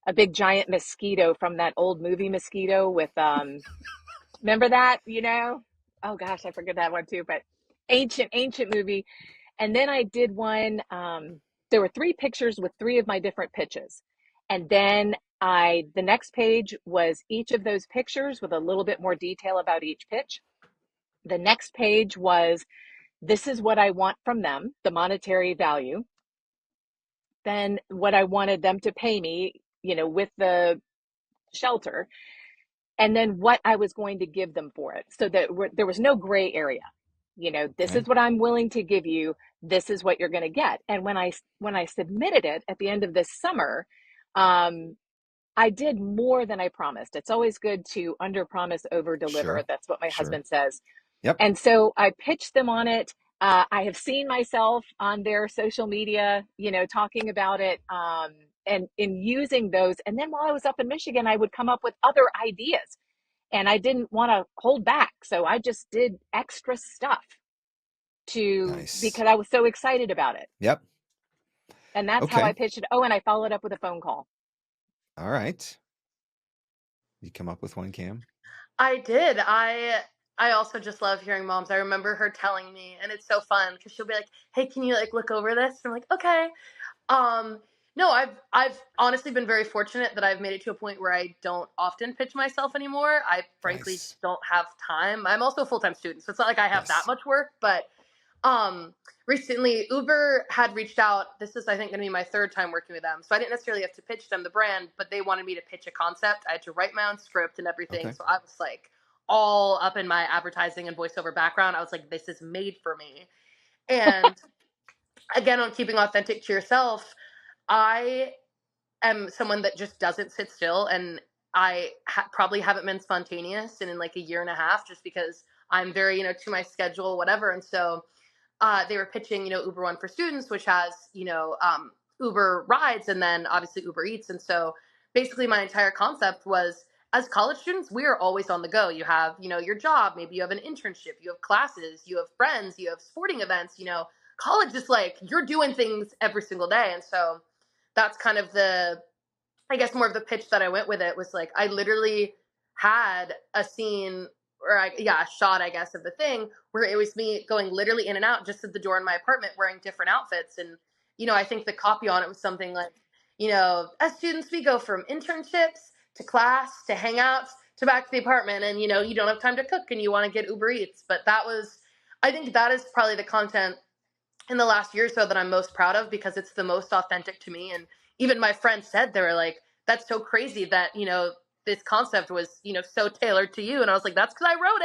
a big giant mosquito from that old movie Mosquito with, remember that, Oh gosh, I forget that one too, but ancient movie. And then I did one, there were 3 pictures with 3 of my different pitches. And then the next page was each of those pictures with a little bit more detail about each pitch. The next page was, this is what I want from them, the monetary value. Then what I wanted them to pay me, with the shelter. And then what I was going to give them for it. So that there was no gray area. This is what I'm willing to give you. This is what you're going to get. And when I submitted it at the end of this summer, I did more than I promised. It's always good to under promise, over deliver.
Sure.
That's what my husband says.
Yep.
And so I pitched them on it. I have seen myself on their social media, talking about it, and in using those. And then while I was up in Michigan, I would come up with other ideas. And I didn't want to hold back. So I just did extra stuff because I was so excited about it.
Yep.
And that's how I pitched it. Oh, and I followed up with a phone call.
All right. You come up with one, Cam?
I did. I also just love hearing moms. I remember her telling me, and it's so fun because she'll be like, hey, can you look over this? And I'm like, okay. No, I've honestly been very fortunate that I've made it to a point where I don't often pitch myself anymore. I frankly don't have time. I'm also a full-time student, so it's not like I have that much work, but recently Uber had reached out. This is, I think, going to be my 3rd time working with them. So I didn't necessarily have to pitch them the brand, but they wanted me to pitch a concept. I had to write my own script and everything. Okay. So I was all up in my advertising and voiceover background. I was like, this is made for me. And again, on keeping authentic to yourself, I am someone that just doesn't sit still, and I probably haven't been spontaneous in a year and a half, just because I'm very, to my schedule, whatever. And so they were pitching, Uber One for Students, which has, Uber rides and then obviously Uber Eats. And so basically my entire concept was, as college students, we are always on the go. You have, your job, maybe you have an internship, you have classes, you have friends, you have sporting events, college is you're doing things every single day. And so that's kind of more of the pitch that I went with. It was I literally had a scene a shot, I guess, of the thing where it was me going literally in and out just at the door in my apartment wearing different outfits. And, I think the copy on it was something like, as students, we go from internships to class to hangouts to back to the apartment. And, you don't have time to cook and you want to get Uber Eats. But I think that is probably the content in the last year or so that I'm most proud of, because it's the most authentic to me. And even my friends said, they were like, that's so crazy that, this concept was, so tailored to you. And I was like, that's because I wrote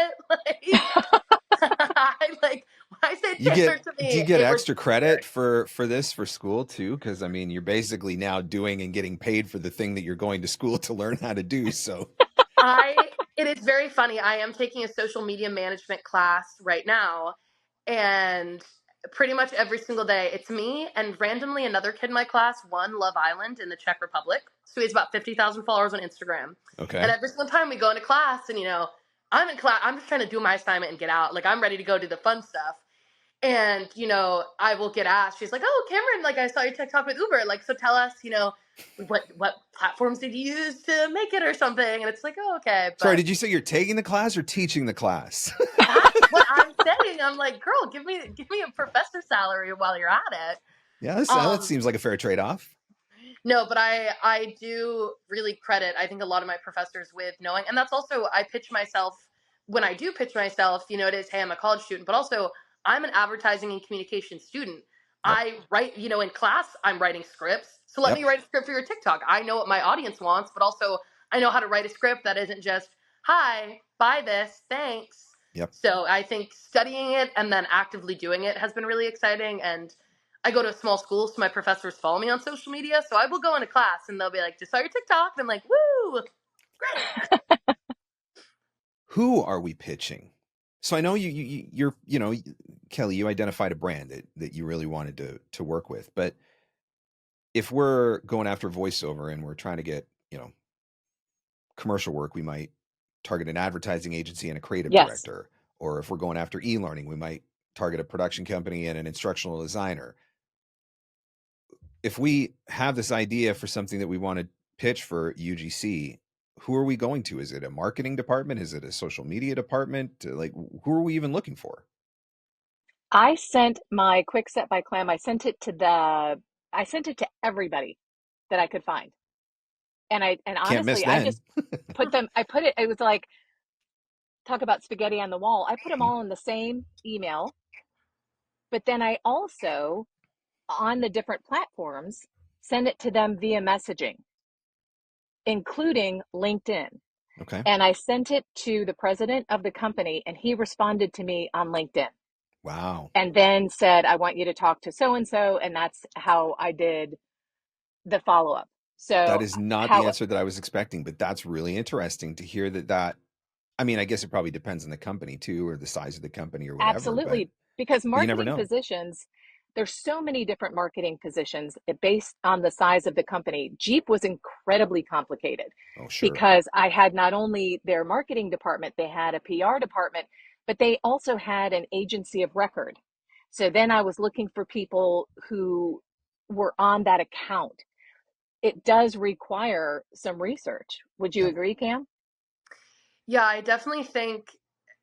it. I say
You
tailored
get
to
do
me,
you get
it was
extra credit for this for school too? Because I mean, you're basically now doing and getting paid for the thing that you're going to school to learn how to do. So
it is very funny. I am taking a social media management class right now, and pretty much every single day it's me and randomly another kid in my class won Love Island in the Czech Republic. So he has about 50,000 followers on Instagram.
okay,
And every single time we go into class and, I'm in class, I'm just trying to do my assignment and get out. Like, I'm ready to go do the fun stuff. And, I will get asked, she's like, oh, Cameron, like, I saw your TikTok with Uber. Like, so tell us, what platforms did you use to make it or something? And it's like, oh, okay.
sorry,
But
did you say you're taking the class or teaching the class?
that's what I'm saying. I'm like, girl, give me a professor salary while you're at it.
Yeah, that
Um,
seems like a fair trade-off.
no, but I do really credit, I think, a lot of my professors with knowing, and that's also, I pitch myself, when I do pitch myself, it is, hey, I'm a college student, but also I'm an advertising and communication student.
Yep.
I write, in class, I'm writing scripts. So let
Yep.
me write a script for your TikTok. I know what my audience wants, but also I know how to write a script that isn't just, hi, buy this, thanks.
Yep.
So I think studying it and then actively doing it has been really exciting. And I go to a small school, so my professors follow me on social media. So I will go into class and they'll be like, just saw your TikTok. And I'm like, woo, great.
Who are we pitching? So I know you're Kelley, you identified a brand that you really wanted to work with, but if we're going after voiceover and we're trying to get commercial work, we might target an advertising agency and a creative
Yes.
director. Or if we're going after e-learning, we might target a production company and an instructional designer. If we have this idea for something that we want to pitch for UGC, who are we going to? Is it a marketing department? Is it a social media department? Like, who are we even looking for?
I sent my quick set by Clam. I sent it to everybody that I could find. And
Can't miss
honestly, I
then.
just it was like, talk about spaghetti on the wall. I put them all in the same email, but then I also, on the different platforms, send it to them via messaging, including LinkedIn.
Okay.
And I sent it to the president of the company, and he responded to me on LinkedIn.
Wow.
And then said, I want you to talk to so and so. And that's how I did the follow up. So,
That is not the answer that I was expecting, but that's really interesting to hear that. I mean, I guess it probably depends on the company too, or the size of the company or whatever.
Absolutely. Because
But you never
marketing
know.
positions, there's so many different marketing positions based on the size of the company. Jeep was incredibly complicated.
Oh, sure.
Because I had not only their marketing department, they had a PR department, but they also had an agency of record. So then I was looking for people who were on that account. It does require some research. Would you agree, Cam?
Yeah, I definitely think,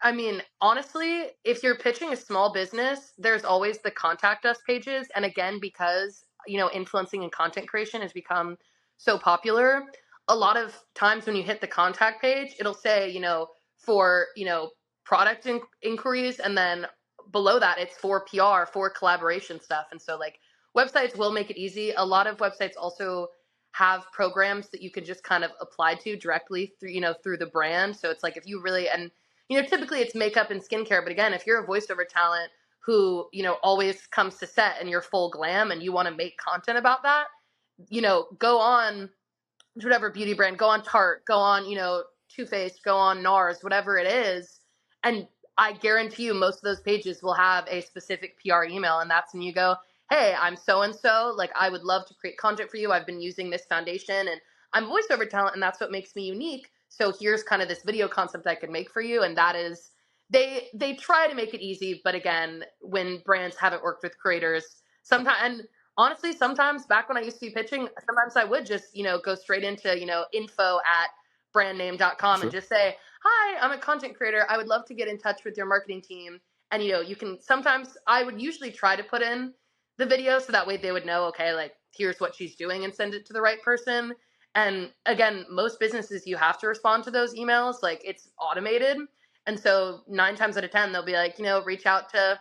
I mean, honestly, if you're pitching a small business, there's always the contact us pages. And again, because, influencing and content creation has become so popular, a lot of times when you hit the contact page, it'll say, for, product inquiries. And then below that, it's for PR, for collaboration stuff. And so, like, websites will make it easy. A lot of websites also have programs that you can just kind of apply to directly through the brand. So it's like, if you really, and typically it's makeup and skincare, but again, if you're a voiceover talent who always comes to set and you're full glam and you want to make content about that, go on whatever beauty brand, go on Tarte, go on Too Faced, go on NARS, whatever it is, and I guarantee you most of those pages will have a specific PR email, and that's when you go, hey, I'm so-and-so, like, I would love to create content for you. I've been using this foundation, and I'm voiceover talent, and that's what makes me unique. So here's kind of this video concept I could make for you. And that is, they try to make it easy. But again, when brands haven't worked with creators, sometimes, and honestly, sometimes back when I used to be pitching, sometimes I would just, go straight into, info@brandname.com
Sure.
and just say, hi, I'm a content creator. I would love to get in touch with your marketing team. And, you can sometimes, I would usually try to put in the video so that way they would know, okay, like, here's what she's doing, and send it to the right person. And again, most businesses, you have to respond to those emails. Like, it's automated. And so 9 times out of 10, they'll be like, reach out to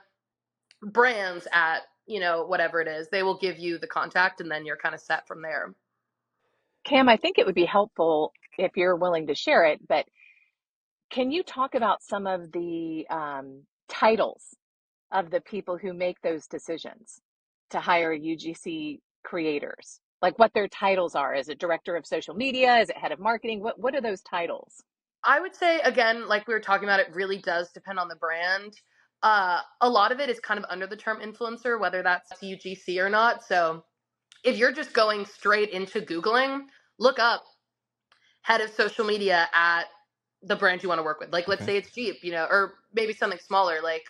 brands at, whatever it is. They will give you the contact, and then you're kind of set from there.
Cam, I think it would be helpful if you're willing to share it, but can you talk about some of the titles of the people who make those decisions to hire UGC creators? Like what their titles are? Is it director of social media? Is it head of marketing? What are those titles?
I would say, again, like we were talking about, it really does depend on the brand. A lot of it is kind of under the term influencer, whether that's UGC or not. So if you're just going straight into Googling, look up head of social media at the brand you want to work with. Like, let's say it's Jeep, or maybe something smaller, like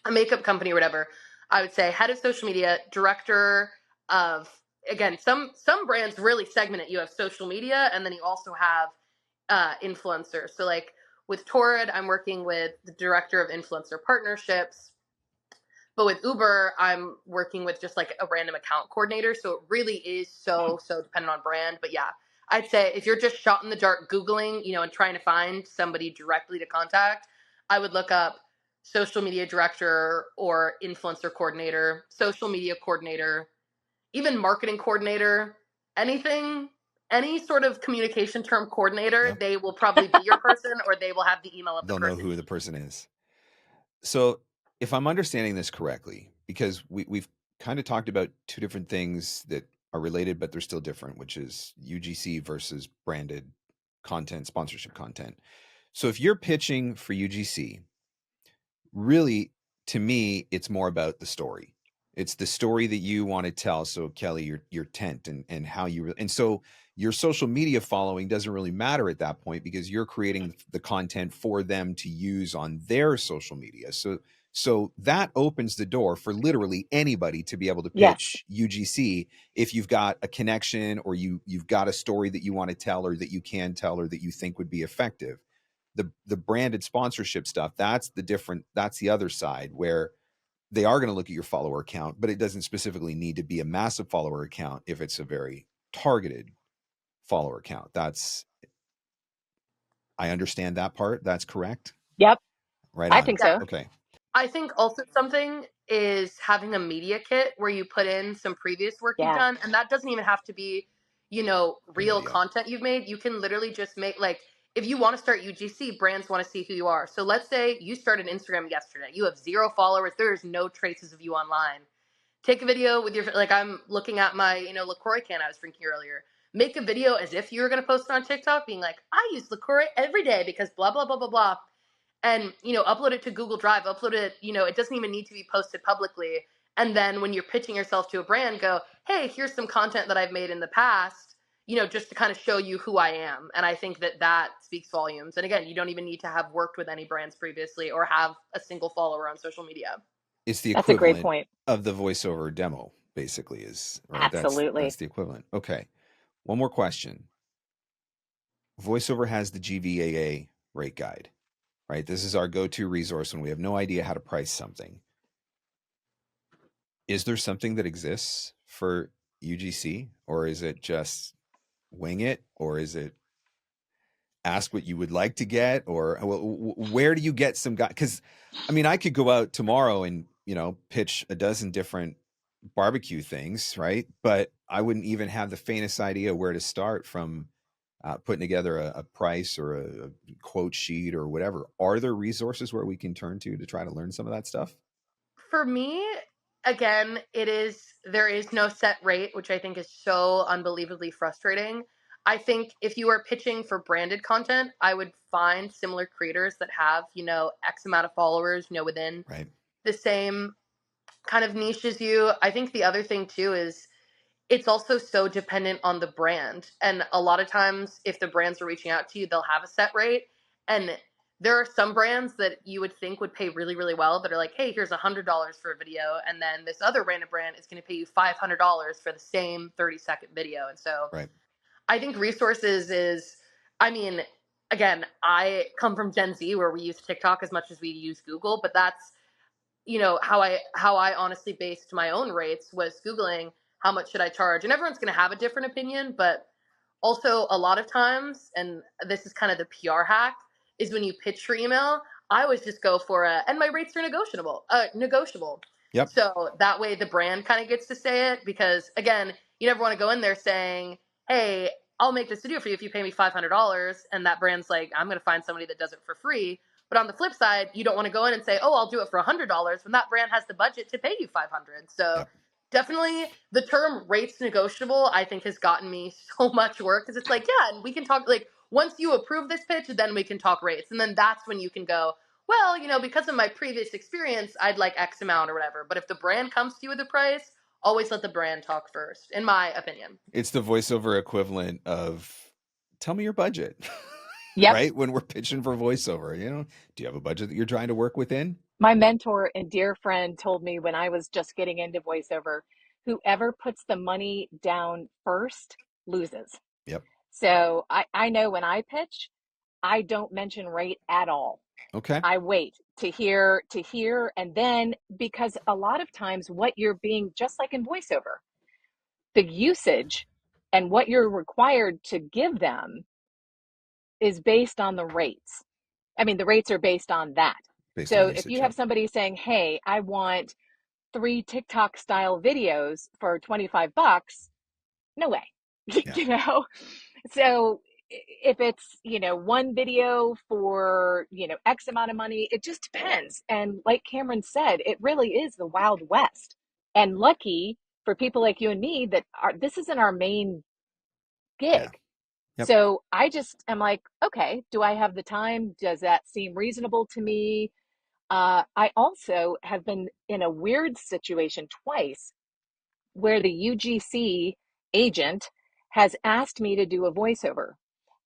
a makeup company or whatever. I would say head of social media, director of, again, some brands really segment it. You have social media, and then you also have influencers. So like with Torrid, I'm working with the director of influencer partnerships. But with Uber, I'm working with just like a random account coordinator. So it really is so dependent on brand. But yeah, I'd say if you're just shot in the dark Googling, and trying to find somebody directly to contact, I would look up social media director or influencer coordinator, social media coordinator, even marketing coordinator, anything, any sort of communication term coordinator, they will probably be your person, or they will have the email of the person.
They'll know who the person is. So if I'm understanding this correctly, because we've kind of talked about two different things that are related, but they're still different, which is UGC versus branded content, sponsorship content. So if you're pitching for UGC, really, to me, it's more about the story. It's the story that you want to tell. So Kelley, your tent and how you, and so your social media following doesn't really matter at that point because you're creating the content for them to use on their social media. So that opens the door for literally anybody to be able to pitch UGC if you've got a connection or you've got a story that you want to tell or that you can tell or that you think would be effective. The branded sponsorship stuff, that's the other side where they are going to look at your follower count, but it doesn't specifically need to be a massive follower account if it's a very targeted follower count. I understand that part. That's correct.
Yep.
Right
I
on.
think so.
Okay.
I think also something is having a media kit where you put in some previous work you've done. And that doesn't even have to be, real content you've made. You can literally just make, like, if you want to start UGC, brands want to see who you are. So let's say you started Instagram yesterday. You have 0 followers. There's no traces of you online. Take a video with your, like, I'm looking at my, LaCroix can I was drinking earlier. Make a video as if you were going to post it on TikTok, being like, I use LaCroix every day because blah, blah, blah, blah, blah. And, upload it to Google Drive, upload it, it doesn't even need to be posted publicly. And then when you're pitching yourself to a brand, go, hey, here's some content that I've made in the past, just to kind of show you who I am. And I think that speaks volumes. And again, you don't even need to have worked with any brands previously or have a single follower on social media.
It's the
That's a great
equivalent
point.
of the voiceover demo, basically, is right.
Absolutely.
That's the equivalent. Okay. One more question. VoiceOver has the GVAA rate guide, right? This is our go-to resource when we have no idea how to price something. Is there something that exists for UGC, or is it just wing it, or is it ask what you would like to get, or where do you get some guy? Because I mean, I could go out tomorrow and pitch a dozen different barbecue things, right? But I wouldn't even have the faintest idea where to start from putting together a price or a quote sheet or whatever. Are there resources where we can turn to try to learn some of that stuff?
For me, again, there is no set rate, which I think is so unbelievably frustrating. I think if you are pitching for branded content, I would find similar creators that have, X amount of followers, within the same kind of niche as you. I think the other thing too is it's also so dependent on the brand. And a lot of times if the brands are reaching out to you, they'll have a set rate. And there are some brands that you would think would pay really, really well that are like, hey, here's $100 for a video. And then this other random brand is going to pay you $500 for the same 30-second video. And so I think resources is, I mean, again, I come from Gen Z where we use TikTok as much as we use Google, but that's, how I honestly based my own rates was Googling how much should I charge? And everyone's going to have a different opinion, but also a lot of times, and this is kind of the PR hack, is when you pitch for email, I always just go for and my rates are negotiable.
Yep.
So that way the brand kind of gets to say it, because again, you never want to go in there saying, hey, I'll make this video for you if you pay me $500. And that brand's like, I'm going to find somebody that does it for free. But on the flip side, you don't want to go in and say, oh, I'll do it for $100 when that brand has the budget to pay you $500. So
Yep.
definitely the term rates negotiable, I think, has gotten me so much work, because it's like, yeah, and we can talk, like, once you approve this pitch, then we can talk rates. And then that's when you can go, well, you know, because of my previous experience, I'd like X amount or whatever. But if the brand comes to you with a price, always let the brand talk first, in my opinion.
It's the voiceover equivalent of tell me your budget.
Yep.
Right? When we're pitching for voiceover, you know, do you have a budget that you're trying to work within?
My mentor and dear friend told me when I was just getting into voiceover, whoever puts the money down first loses.
Yep.
So I know when I pitch, I don't mention rate at all.
Okay.
I wait to hear, and then, because a lot of times what you're being, just like in voiceover, the usage and what you're required to give them is based on the rates. I mean, the rates are based on that.
Based
So
on
if
usage,
you
yep.
have somebody saying, hey, I want 3 TikTok style videos for $25, no way.
Yeah.
You know? So if it's, you know, one video for, you know, X amount of money, it just depends. And like Cameron said, it really is the Wild West. And lucky for people like you and me that this isn't our main gig.
Yeah. Yep.
So I just am like, okay, do I have the time? Does that seem reasonable to me? I also have been in a weird situation twice where the UGC agent has asked me to do a voiceover,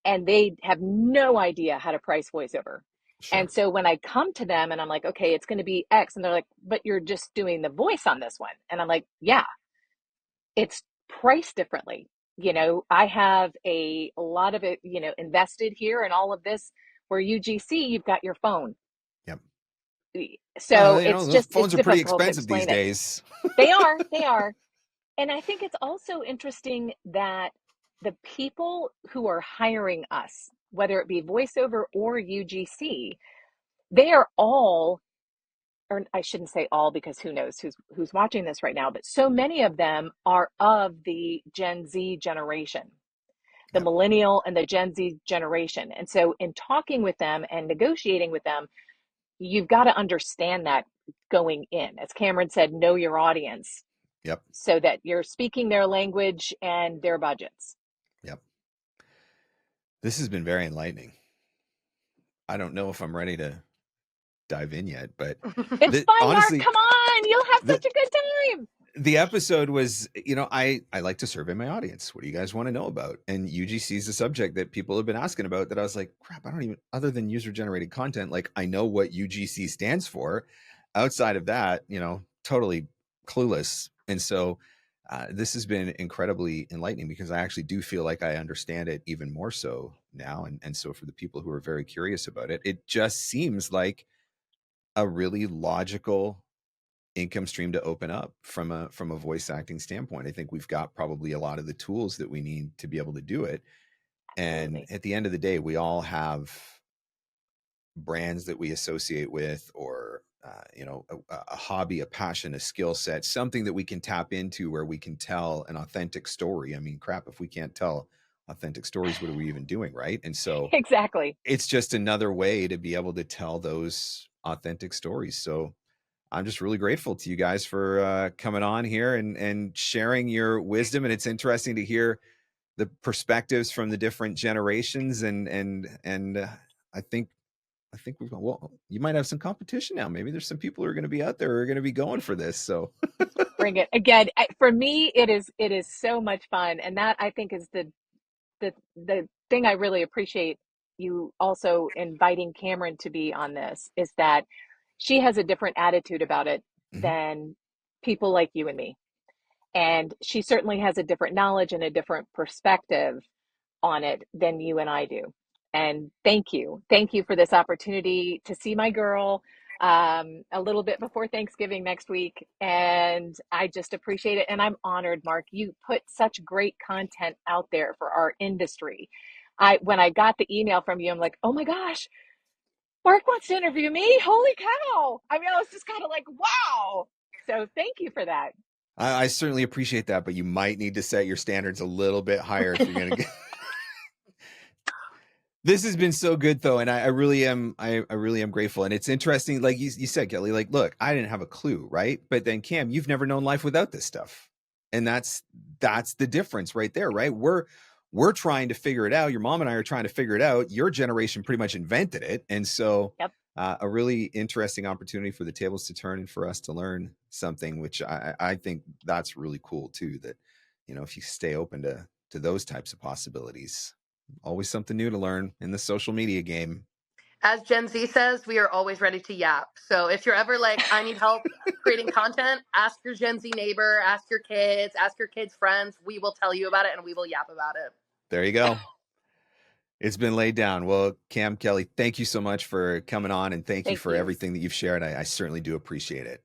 and they have no idea how to price voiceover.
Sure.
And so when I come to them and I'm like, okay, it's going to be X, and they're like, but you're just doing the voice on this one. And I'm like, yeah, it's priced differently. You know, I have a lot of it, you know, invested here and all of this, where UGC, you've got your phone.
Yep.
So
you know,
it's
those
just,
phones
it's
are pretty
difficult to
expensive these
explain it.
days.
They are. And I think it's also interesting that the people who are hiring us, whether it be voiceover or UGC, they are all, or I shouldn't say all, because who knows who's watching this right now, but so many of them are of the Gen Z generation, the
Yep.
millennial and the Gen Z generation. And so in talking with them and negotiating with them, you've got to understand that going in. As Cameron said, know your audience.
Yep.
So that you're speaking their language and their budgets.
Yep. This has been very enlightening. I don't know if I'm ready to dive in yet, but
It's fun,
honestly,
Marc. Come on. You'll have such a good time.
The episode was, you know, I like to survey my audience. What do you guys want to know about? And UGC is a subject that people have been asking about that I was like, crap, I don't even, other than user generated content, like I know what UGC stands for. Outside of that, you know, totally clueless. And so this has been incredibly enlightening, because I actually do feel like I understand it even more so now. And so for the people who are very curious about it, it just seems like a really logical income stream to open up from a voice acting standpoint. I think we've got probably a lot of the tools that we need to be able to do it.
Absolutely.
And at the end of the day, we all have brands that we associate with, or you know, a hobby, a passion, a skill set, something that we can tap into where we can tell an authentic story. I mean, crap, if we can't tell authentic stories, what are we even doing, right? And so
exactly,
it's just another way to be able to tell those authentic stories. So I'm just really grateful to you guys for coming on here and sharing your wisdom. And it's interesting to hear the perspectives from the different generations. And I think we've got, well, you might have some competition now. Maybe there's some people who are going to be out there who are going to be going for this. So
bring it again. For me, it is so much fun, and that, I think, is the thing I really appreciate you also inviting Cameron to be on this, is that she has a different attitude about it than people like you and me. And she certainly has a different knowledge and a different perspective on it than you and I do. And thank you. Thank you for this opportunity to see my girl a little bit before Thanksgiving next week. And I just appreciate it. And I'm honored, Marc. You put such great content out there for our industry. When I got the email from you, I'm like, oh my gosh, Marc wants to interview me. Holy cow. I mean, I was just kind of like, wow. So thank you for that.
I certainly appreciate that, but you might need to set your standards a little bit higher if you're going to get. This has been so good though, and I really am grateful. And it's interesting, like you said, Kelley, like, look, I didn't have a clue, right? But then Cam, you've never known life without this stuff. And that's the difference right there, right? We're trying to figure it out. Your mom and I are trying to figure it out. Your generation pretty much invented it. And so
Yep.
A really interesting opportunity for the tables to turn and for us to learn something, which I think that's really cool too, that, you know, if you stay open to those types of possibilities, always something new to learn in the social media game.
As Gen Z says, we are always ready to yap. So if you're ever like, I need help creating content, ask your Gen Z neighbor, ask your kids' friends. We will tell you about it and we will yap about it.
There you go. It's been laid down. Well, Cam, Kelley, thank you so much for coming on, and thank you for everything that you've shared. I certainly do appreciate it.